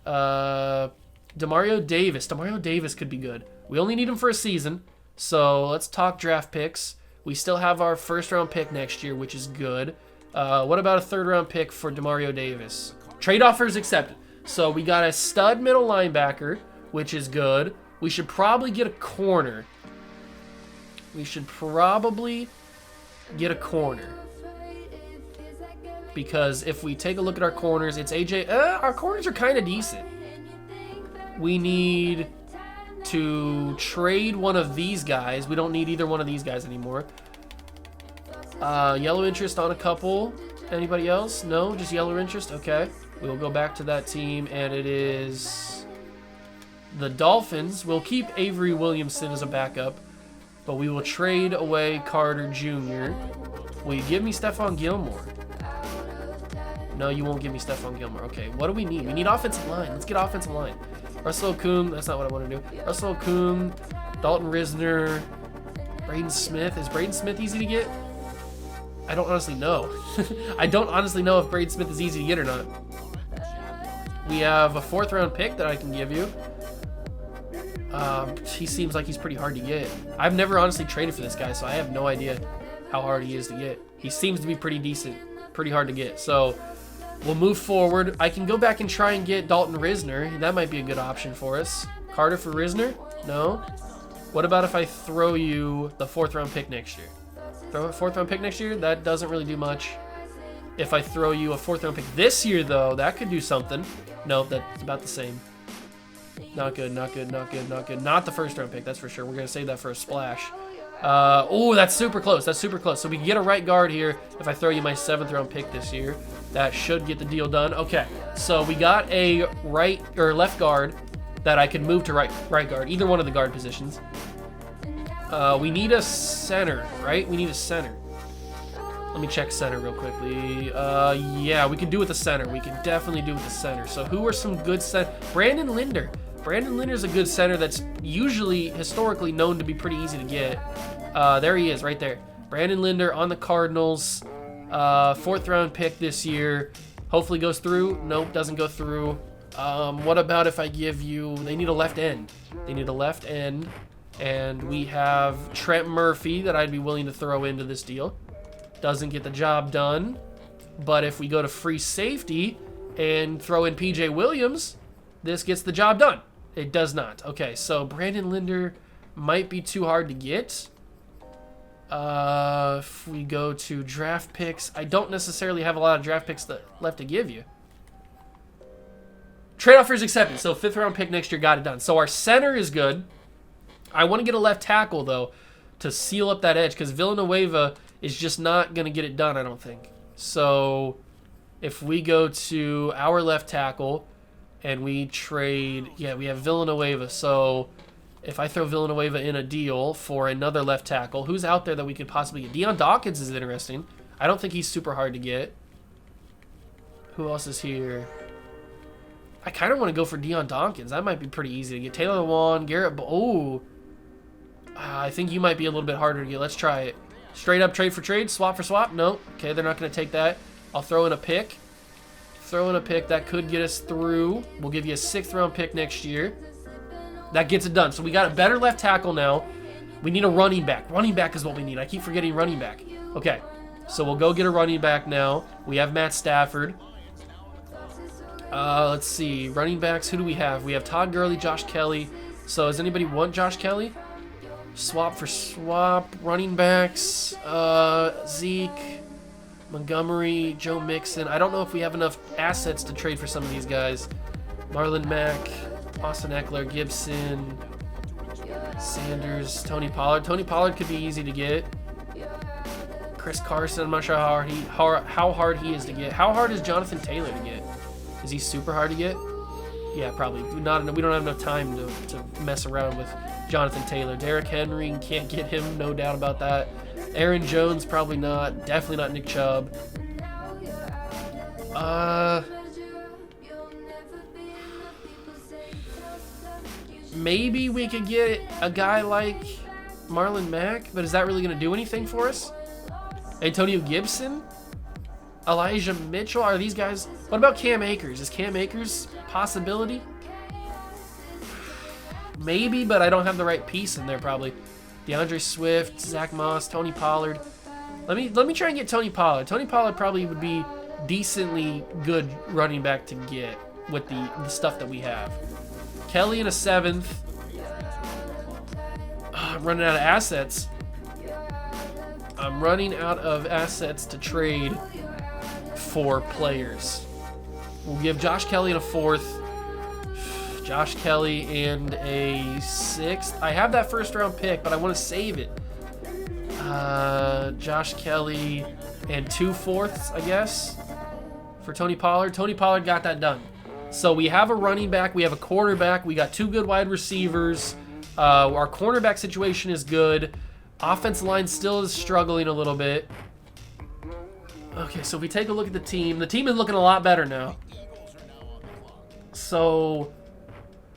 Demario Davis. Demario Davis could be good. We only need him for a season. So let's talk draft picks. We still have our 1st round pick next year, which is good. What about a 3rd round pick for Demario Davis? Trade offers accepted. So we got a stud middle linebacker, which is good. We should probably get a corner. Because if we take a look at our corners, it's AJ. Our corners are kind of decent. We need to trade one of these guys. We don't need either one of these guys anymore. Yellow interest on a couple. Anybody else? No, just yellow interest. Okay. We'll go back to that team, and it is the Dolphins. We'll keep Avery Williamson as a backup, but we will trade away Carter Jr. Will you give me Stephon Gilmore? No, you won't give me Stephon Gilmore. Okay, what do we need? We need offensive line. Let's get offensive line. Russell Okung. That's not what I want to do. Russell Okung, Dalton Risner, Braden Smith. Is Braden Smith easy to get? I don't honestly know. I don't honestly know if Braden Smith is easy to get or not. We have a 4th round pick that I can give you. He seems like he's pretty hard to get. I've never honestly traded for this guy, so I have no idea how hard he is to get. He seems to be pretty decent, pretty hard to get. So we'll move forward. I can go back and try and get Dalton Risner. That might be a good option for us. Carter for Risner? No. What about if I throw you the 4th round pick next year? Throw a 4th round pick next year? That doesn't really do much. If I throw you a 4th round pick this year, though, that could do something. No, that's about the same. Not good. Not the 1st round pick, that's for sure. We're going to save that for a splash. Oh, that's super close. So we can get a right guard here if I throw you my 7th round pick this year. That should get the deal done. Okay, so we got a right or left guard that I can move to right guard, either one of the guard positions. We need a center, right? We need a center. Let me check center real quickly. Yeah, we can do with the center. We can definitely do with the center. So who are some good center? Brandon Linder. Brandon Linder's a good center that's usually historically known to be pretty easy to get. There he is, right there. Brandon Linder on the Cardinals. 4th round pick this year. Hopefully goes through. Nope, doesn't go through. What about if I give you... They need a left end. And we have Trent Murphy that I'd be willing to throw into this deal. Doesn't get the job done. But if we go to free safety and throw in PJ Williams, this gets the job done. It does not. Okay, so Brandon Linder might be too hard to get. If we go to draft picks, I don't necessarily have a lot of draft picks left to give you. Trade offers accepted. So 5th round pick next year, got it done. So our center is good. I want to get a left tackle, though, to seal up that edge, because Villanueva is just not going to get it done, I don't think. So if we go to our left tackle and we trade, yeah, we have Villanueva. So if I throw Villanueva in a deal for another left tackle, who's out there that we could possibly get? Deion Dawkins is interesting. I don't think he's super hard to get. Who else is here? I kind of want to go for Deion Dawkins. That might be pretty easy to get. Taylor Lewan, Garrett. Oh, I think you might be a little bit harder to get. Let's try it. Straight up trade for trade, swap for swap. No. Okay, they're not going to take that. I'll throw in a pick. That could get us through. We'll give you a 6th round pick next year. That gets it done. So we got a better left tackle now. We need a running back. Running back is what we need. I keep forgetting running back. Okay, so we'll go get a running back now. We have Matt Stafford. Let's see. Running backs, who do we have? We have Todd Gurley, Josh Kelly. So does anybody want Josh Kelly? Swap for swap. Running backs. Zeke, Montgomery, Joe Mixon. I don't know if we have enough assets to trade for some of these guys. Marlon Mack, Austin Eckler, Gibson, Sanders, Tony Pollard. Tony Pollard could be easy to get. Chris Carson, I'm not sure how hard he is to get. How hard is Jonathan Taylor to get? Is he super hard to get? Yeah, probably. We don't have enough time to mess around with Jonathan Taylor. Derrick Henry, can't get him, no doubt about that. Aaron Jones, probably not. Definitely not Nick Chubb. Maybe we could get a guy like Marlon Mack, but is that really going to do anything for us? Antonio Gibson? Elijah Mitchell? Are these guys... What about Cam Akers? Is Cam Akers a possibility? Maybe, but I don't have the right piece in there probably. DeAndre Swift, Zach Moss, Tony Pollard. Let me try and get Tony Pollard. Tony Pollard probably would be decently good running back to get with the stuff that we have. Kelly in a 7th. I'm running out of assets. I'm running out of assets to trade for players. We'll give Josh Kelly in a 4th. Josh Kelly and a 6th. I have that first round pick, but I want to save it. Josh Kelly and 2 4ths, I guess, for Tony Pollard. Tony Pollard got that done. So we have a running back, we have a quarterback, we got 2 good wide receivers. Our cornerback situation is good. Offensive line still is struggling a little bit. Okay, so if we take a look at the team is looking a lot better now. So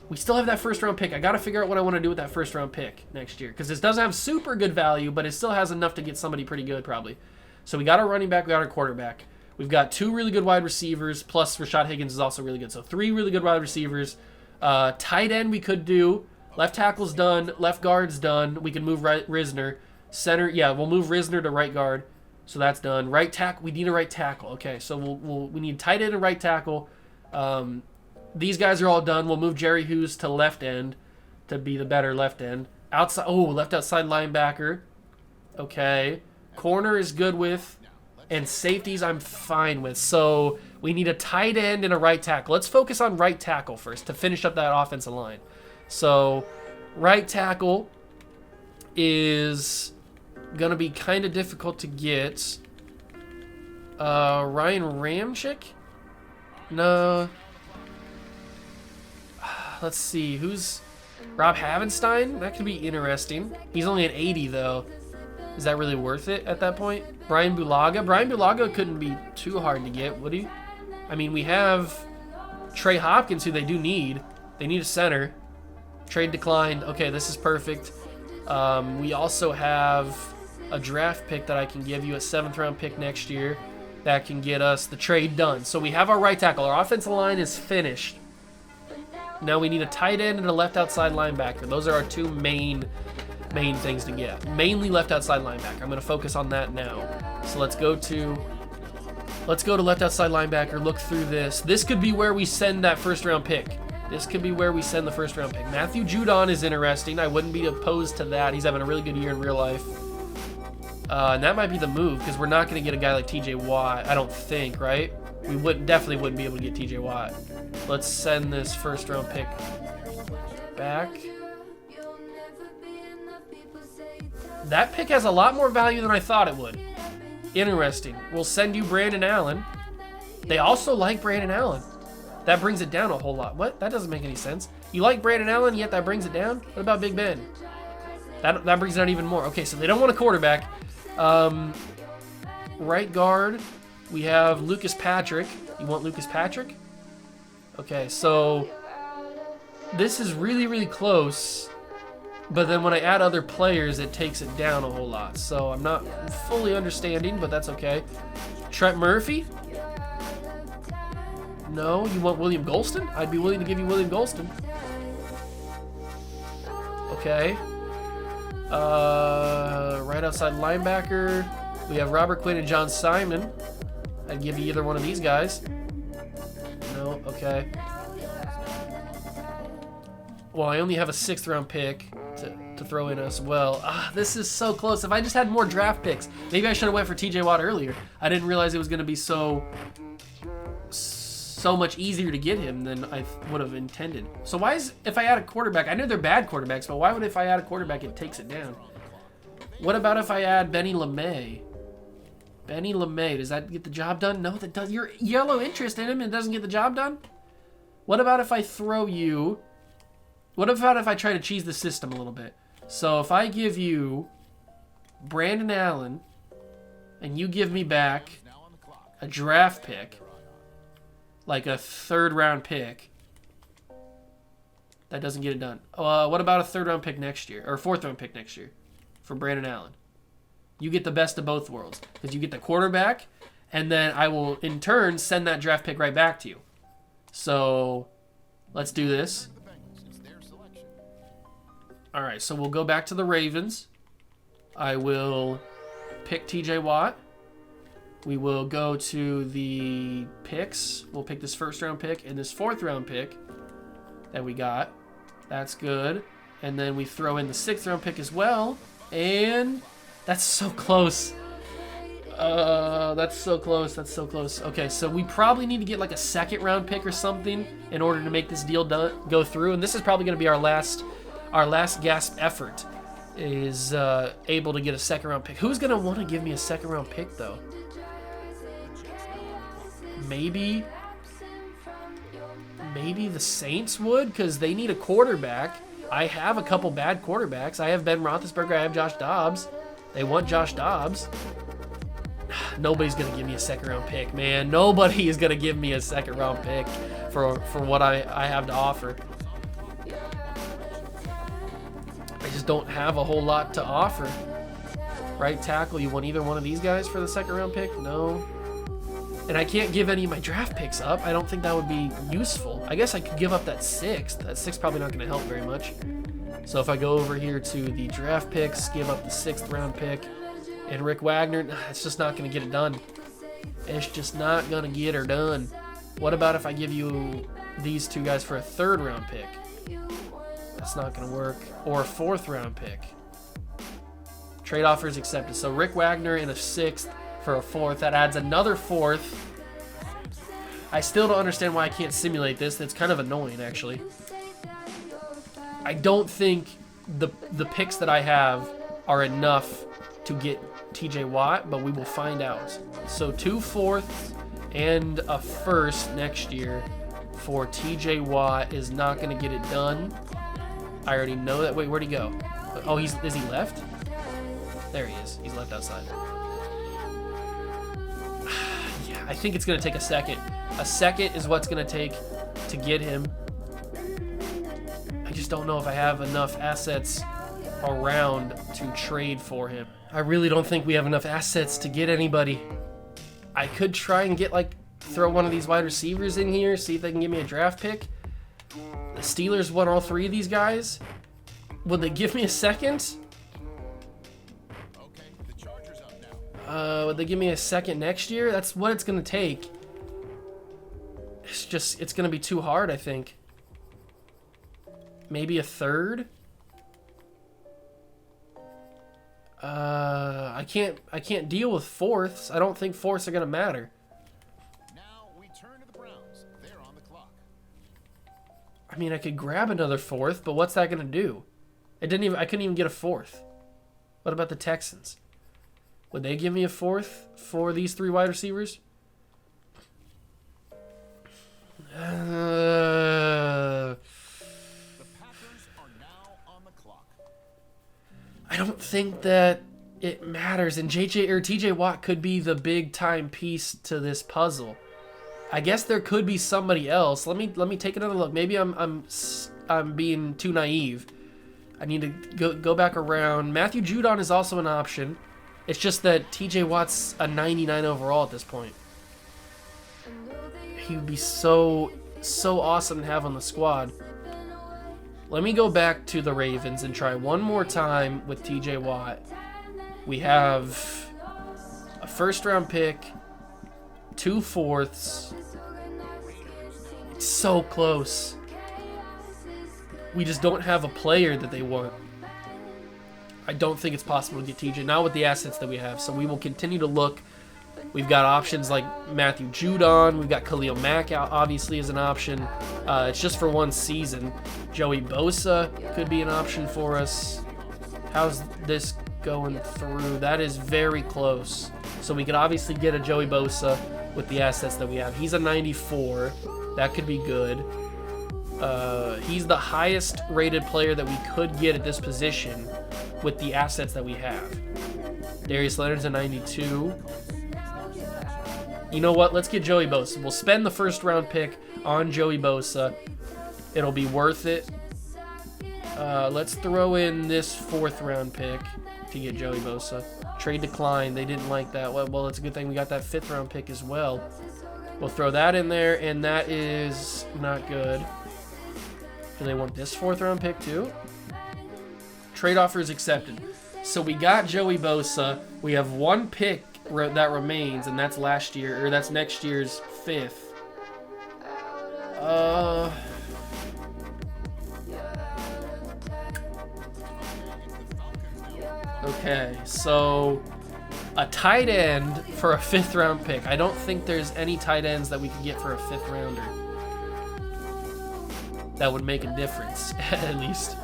we still have that first round pick. I got to figure out what I want to do with that first round pick next year, because this doesn't have super good value, but it still has enough to get somebody pretty good probably. So we got our running back, we got our quarterback. We've got 2 really good wide receivers, plus Rashad Higgins is also really good. So 3 really good wide receivers. Tight end we could do. Left tackle's done. Left guard's done. We can move Risner. Center, yeah, we'll move Risner to right guard. So that's done. Right tackle, we need a right tackle. Okay, so we need tight end and right tackle. These guys are all done. We'll move Jerry Hughes to left end to be the better left end. Outside, left outside linebacker. Okay. Corner is good with. And safeties I'm fine with. So we need a tight end and a right tackle. Let's focus on right tackle first to finish up that offensive line. So right tackle is going to be kind of difficult to get. Ryan Ramczyk? No. Let's see. Who's... Rob Havenstein? That could be interesting. He's only an 80, though. Is that really worth it at that point? Brian Bulaga? Brian Bulaga couldn't be too hard to get, would he? I mean, we have Trey Hopkins, who they do need. They need a center. Trade declined. Okay, this is perfect. We also have a draft pick that I can give you, a 7th round pick next year that can get us the trade done. So we have our right tackle. Our offensive line is finished. Now we need a tight end and a left outside linebacker. Those are our 2 main things to get. Mainly left outside linebacker. I'm going to focus on that now. So let's go to left outside linebacker. Look through this. This could be where we send that first round pick. This could be where we send the first round pick. Matthew Judon is interesting. I wouldn't be opposed to that. He's having a really good year in real life. And that might be the move, because we're not going to get a guy like TJ Watt, I don't think, right? We definitely wouldn't be able to get TJ Watt. Let's send this first round pick back. That pick has a lot more value than I thought it would. Interesting. We'll send you Brandon Allen. They also like Brandon Allen. That brings it down a whole lot. What? That doesn't make any sense. You like Brandon Allen, yet that brings it down? What about Big Ben? That brings it down even more. Okay, so they don't want a quarterback. Right guard, we have Lucas Patrick. You want Lucas Patrick? Okay, so this is really, really close. But then when I add other players, it takes it down a whole lot. So I'm not fully understanding, but that's okay. Trent Murphy? No, you want William Golston? I'd be willing to give you William Golston. Okay. Right outside linebacker, we have Robert Quinn and John Simon. I'd give you either one of these guys. No, okay. Well, I only have a 6th round pick to throw in as well. This is so close. If I just had more draft picks, maybe I should have went for TJ Watt earlier. I didn't realize it was going to be so so much easier to get him than I would have intended. So why is, if I add a quarterback, I know they're bad quarterbacks, but why would if I add a quarterback it takes it down? What about if I add Benny LeMay? Benny LeMay, does that get the job done? No, that does. You're yellow interest in him and it doesn't get the job done? What about if I throw you... What about if I try to cheese the system a little bit? So if I give you Brandon Allen and you give me back a draft pick, like a third-round pick, that doesn't get it done. What about a third-round pick next year, or fourth-round pick next year for Brandon Allen? You get the best of both worlds because you get the quarterback, and then I will, in turn, send that draft pick right back to you. So let's do this. All right, so we'll go back to the Ravens. I will pick TJ Watt. We will go to the picks. We'll pick this first-round pick and this fourth-round pick that we got. That's good. And then we throw in the sixth-round pick as well. And that's so close. That's so close. That's so close. Okay, so we probably need to get like a second-round pick or something in order to make this deal go through. And this is probably going to be our last gasp effort, is able to get a second-round pick. Who's going to want to give me a second-round pick, though? Maybe the Saints would, because they need a quarterback. I have a couple bad quarterbacks. I have Ben Roethlisberger. I have Josh Dobbs. They want Josh Dobbs. Nobody's going to give me a second-round pick, man. Nobody is going to give me a second-round pick for what I have to offer. I just don't have a whole lot to offer. Right tackle, you want either one of these guys for the second-round pick? No. And I can't give any of my draft picks up. I don't think that would be useful. I guess I could give up that sixth. That sixth probably not going to help very much. So if I go over here to the draft picks, give up the sixth-round pick, and Rick Wagner, it's just not going to get it done. It's just not going to get her done. What about if I give you these two guys for a third-round pick? That's not going to work. Or a fourth-round pick. Trade offer is accepted. So Rick Wagner in a sixth for a fourth. That adds another fourth. I still don't understand why I can't simulate this. That's kind of annoying, actually. I don't think the picks that I have are enough to get TJ Watt, but we will find out. So 2 fourths and a first next year for TJ Watt is not going to get it done. I already know that. Wait, where'd he go? Oh, is he left? There he is. He's left outside. Yeah, I think it's going to take a second. A second is what's going to take to get him. I just don't know if I have enough assets around to trade for him. I really don't think we have enough assets to get anybody. I could try and get, throw one of these wide receivers in here, see if they can give me a draft pick. The Steelers want all three of these guys. Would they give me a second? Would they give me a second next year? That's what it's going to take. It's going to be too hard, I think. Maybe a third? I can't deal with fourths. I don't think fourths are going to matter. Now we turn to the Browns. They're on the clock. I mean, I could grab another fourth, but what's that going to do? I couldn't even get a fourth. What about the Texans? Would they give me a fourth for these 3 wide receivers? The Packers are now on the clock. I don't think that it matters, and TJ Watt could be the big time piece to this puzzle. I guess there could be somebody else. Let me take another look. Maybe I'm being too naive. I need to go back around. Matthew Judon is also an option. It's just that TJ Watt's a 99 overall at this point. He would be so awesome to have on the squad. Let me go back to the Ravens and try one more time with TJ Watt. We have a first-round pick, 2 fourths. It's so close. We just don't have a player that they want. I don't think it's possible to get TJ, not with the assets that we have. So we will continue to look We've got options like Matthew Judon. We've got Khalil Mack out, obviously, as an option. It's just for one season. Joey Bosa could be an option for us. How's this going through? That is very close. So we could obviously get a Joey Bosa with the assets that we have. He's a 94. That could be good. He's the highest rated player that we could get at this position with the assets that we have. Darius Leonard's a 92. You know what? Let's get Joey Bosa. We'll spend the first round pick on Joey Bosa. It'll be worth it. Let's throw in this 4th round pick to get Joey Bosa. Trade decline. They didn't like that. Well, it's a good thing we got that 5th round pick as well. We'll throw that in there, and that is not good. Do they want this 4th round pick too? Trade offer is accepted. So we got Joey Bosa. We have 1 pick that remains, and that's that's next year's 5th. Okay, so a tight end for a 5th round pick. I don't think there's any tight ends that we could get for a 5th rounder that would make a difference, at least.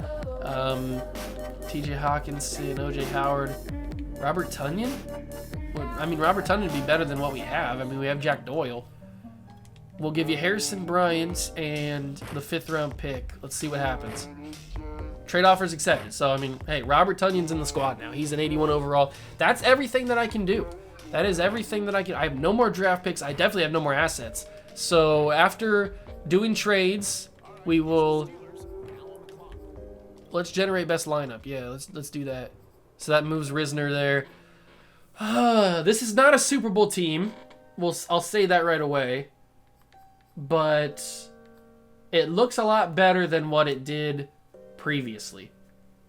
TJ Hawkinson, OJ Howard, Robert Tonyan? I mean, Robert Tonyan would be better than what we have. I mean, we have Jack Doyle. We'll give you Harrison Bryant and the 5th round pick. Let's see what happens. Trade offers accepted. So, I mean, hey, Robert Tonyan's in the squad now. He's an 81 overall. That's everything that I can do. That is everything that I can. I have no more draft picks. I definitely have no more assets. So, after doing trades, we will... Let's generate best lineup. Yeah, let's do that. So that moves Risner there. This is not a Super Bowl team. I'll say that right away. But it looks a lot better than what it did previously.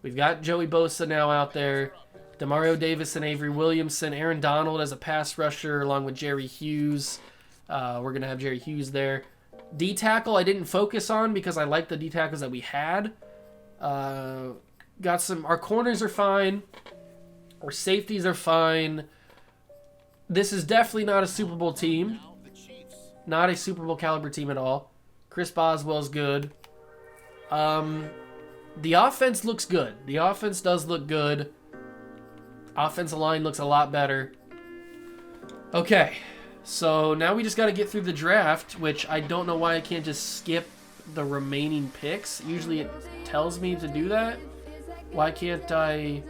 We've got Joey Bosa now out there. Demario Davis and Avery Williamson. Aaron Donald as a pass rusher along with Jerry Hughes. We're going to have Jerry Hughes there. D-tackle I didn't focus on because I like the D-tackles that we had. Got some... Our corners are fine. Our safeties are fine. This is definitely not a Super Bowl team. Not a Super Bowl caliber team at all. Chris Boswell's good. The offense looks good. The offense does look good. Offensive line looks a lot better. Okay. So now we just got to get through the draft, which I don't know why I can't just skip the remaining picks. Usually it tells me to do that. Why can't I...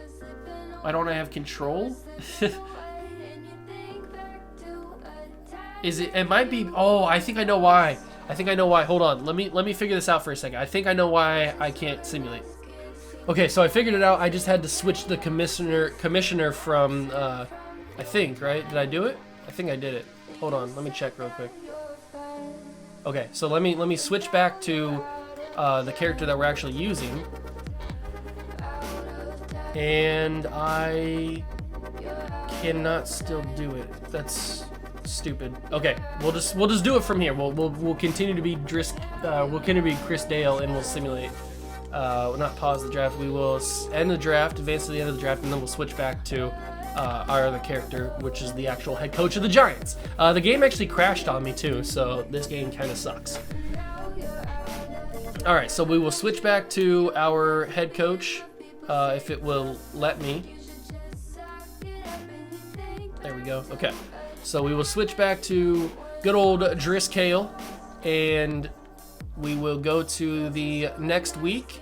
Why don't I have control? Is it... It might be... Oh, I think I know why. Hold on. Let me figure this out for a second. I think I know why I can't simulate. Okay, so I figured it out. I just had to switch the commissioner from... I think, right? Did I do it? I think I did it. Hold on. Let me check real quick. Okay, so let me switch back to the character that we're actually using. And I cannot still do it. That's stupid. Okay, we'll just do it from here. We'll continue to be Chris Dale, and we'll simulate. We'll not pause the draft. We will end the draft, advance to the end of the draft, and then we'll switch back to our other character, which is the actual head coach of the Giants. The game actually crashed on me too, so this game kind of sucks. All right, so we will switch back to our head coach. If it will let me. There we go. Okay. So we will switch back to good old Driscale, and we will go to the next week.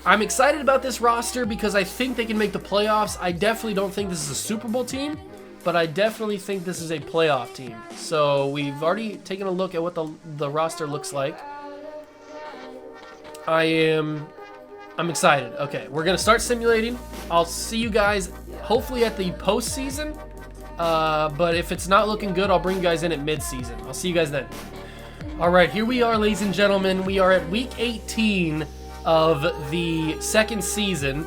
I'm excited about this roster because I think they can make the playoffs. I definitely don't think this is a Super Bowl team, but I definitely think this is a playoff team. So we've already taken a look at what the roster looks like. I'm excited. Okay, we're going to start simulating. I'll see you guys hopefully at the postseason. But if it's not looking good, I'll bring you guys in at mid-season. I'll see you guys then. All right, here we are, ladies and gentlemen. We are at week 18 of the second season,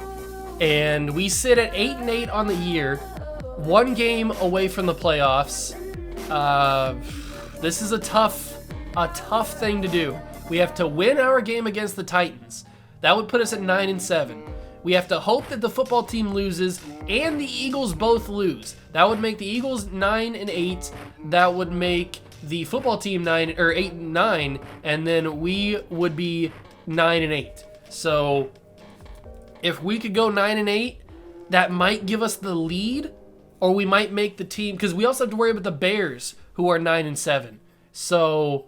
and we sit at 8-8 on the year, 1 game away from the playoffs. This is a tough thing to do. We have to win our game against the Titans. That would put us at 9-7. We have to hope that the football team loses and the Eagles both lose. That would make the Eagles 9-8. That would make the football team 8-9, and then we would be 9-8. So if we could go 9-8, that might give us the lead, or we might make the team, because we also have to worry about the Bears, who are 9-7. So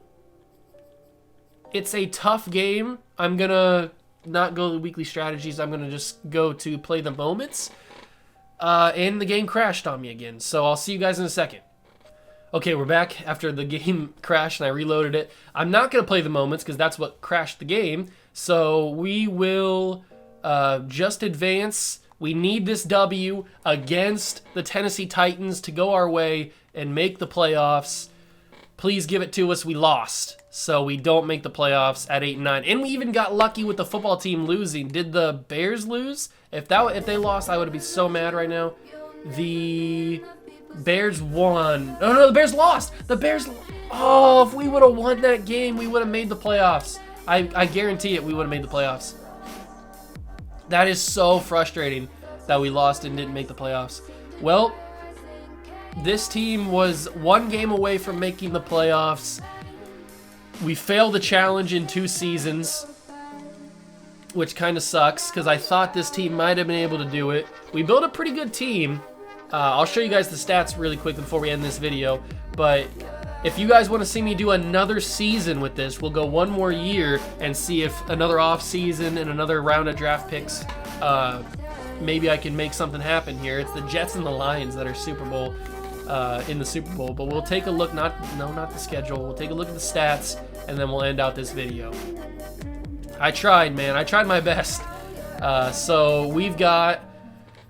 it's a tough game. I'm gonna not go to the weekly strategies. I'm gonna just go to play the moments. And the game crashed on me again. So I'll see you guys in a second. Okay, we're back after the game crashed and I reloaded it. I'm not gonna play the moments because that's what crashed the game. So we will just advance. We need this W against the Tennessee Titans to go our way and make the playoffs. Please give it to us. We lost, so we don't make the playoffs at 8-9. And we even got lucky with the football team losing. Did the Bears lose? If they lost, I would be so mad right now. The Bears won. Oh no, the Bears lost. The Bears. Oh, if we would have won that game, we would have made the playoffs. I guarantee it. We would have made the playoffs. That is so frustrating that we lost and didn't make the playoffs. Well, this team was one game away from making the playoffs. We failed the challenge in 2 seasons, which kind of sucks because I thought this team might have been able to do it. We built a pretty good team. I'll show you guys the stats really quick before we end this video. But if you guys want to see me do another season with this, we'll go one more year and see if another off season and another round of draft picks, maybe I can make something happen here. It's the Jets and the Lions that are in the Super Bowl. But we'll take a look, not the schedule. We'll take a look at the stats and then we'll end out this video. I tried, man. I tried my best. So we've got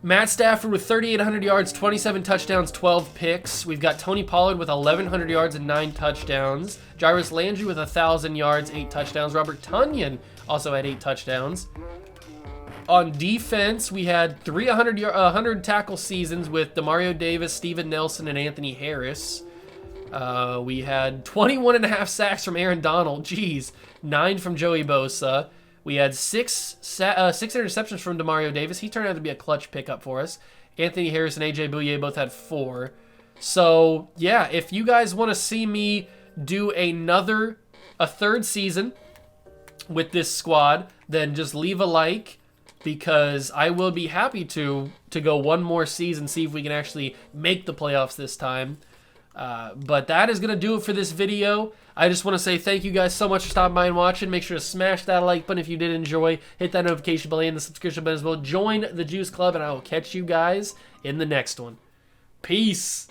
Matt Stafford with 3,800 yards, 27 touchdowns, 12 picks. We've got Tony Pollard with 1,100 yards and 9 touchdowns. Jarvis Landry with 1,000 yards, 8 touchdowns. Robert Tonyan also had 8 touchdowns. On defense, we had 100 tackle seasons with Demario Davis, Steven Nelson, and Anthony Harris. We had 21.5 sacks from Aaron Donald. Jeez. 9 from Joey Bosa. We had 6 interceptions from Demario Davis. He turned out to be a clutch pickup for us. Anthony Harris and AJ Bouye both had 4. So, yeah, if you guys want to see me do a third season with this squad, then just leave a like, because I will be happy to go one more season, see if we can actually make the playoffs this time. But that is going to do it for this video. I just want to say thank you guys so much for stopping by and watching. Make sure to smash that like button if you did enjoy. Hit that notification bell and the subscription button as well. Join the Juice Club, and I will catch you guys in the next one. Peace.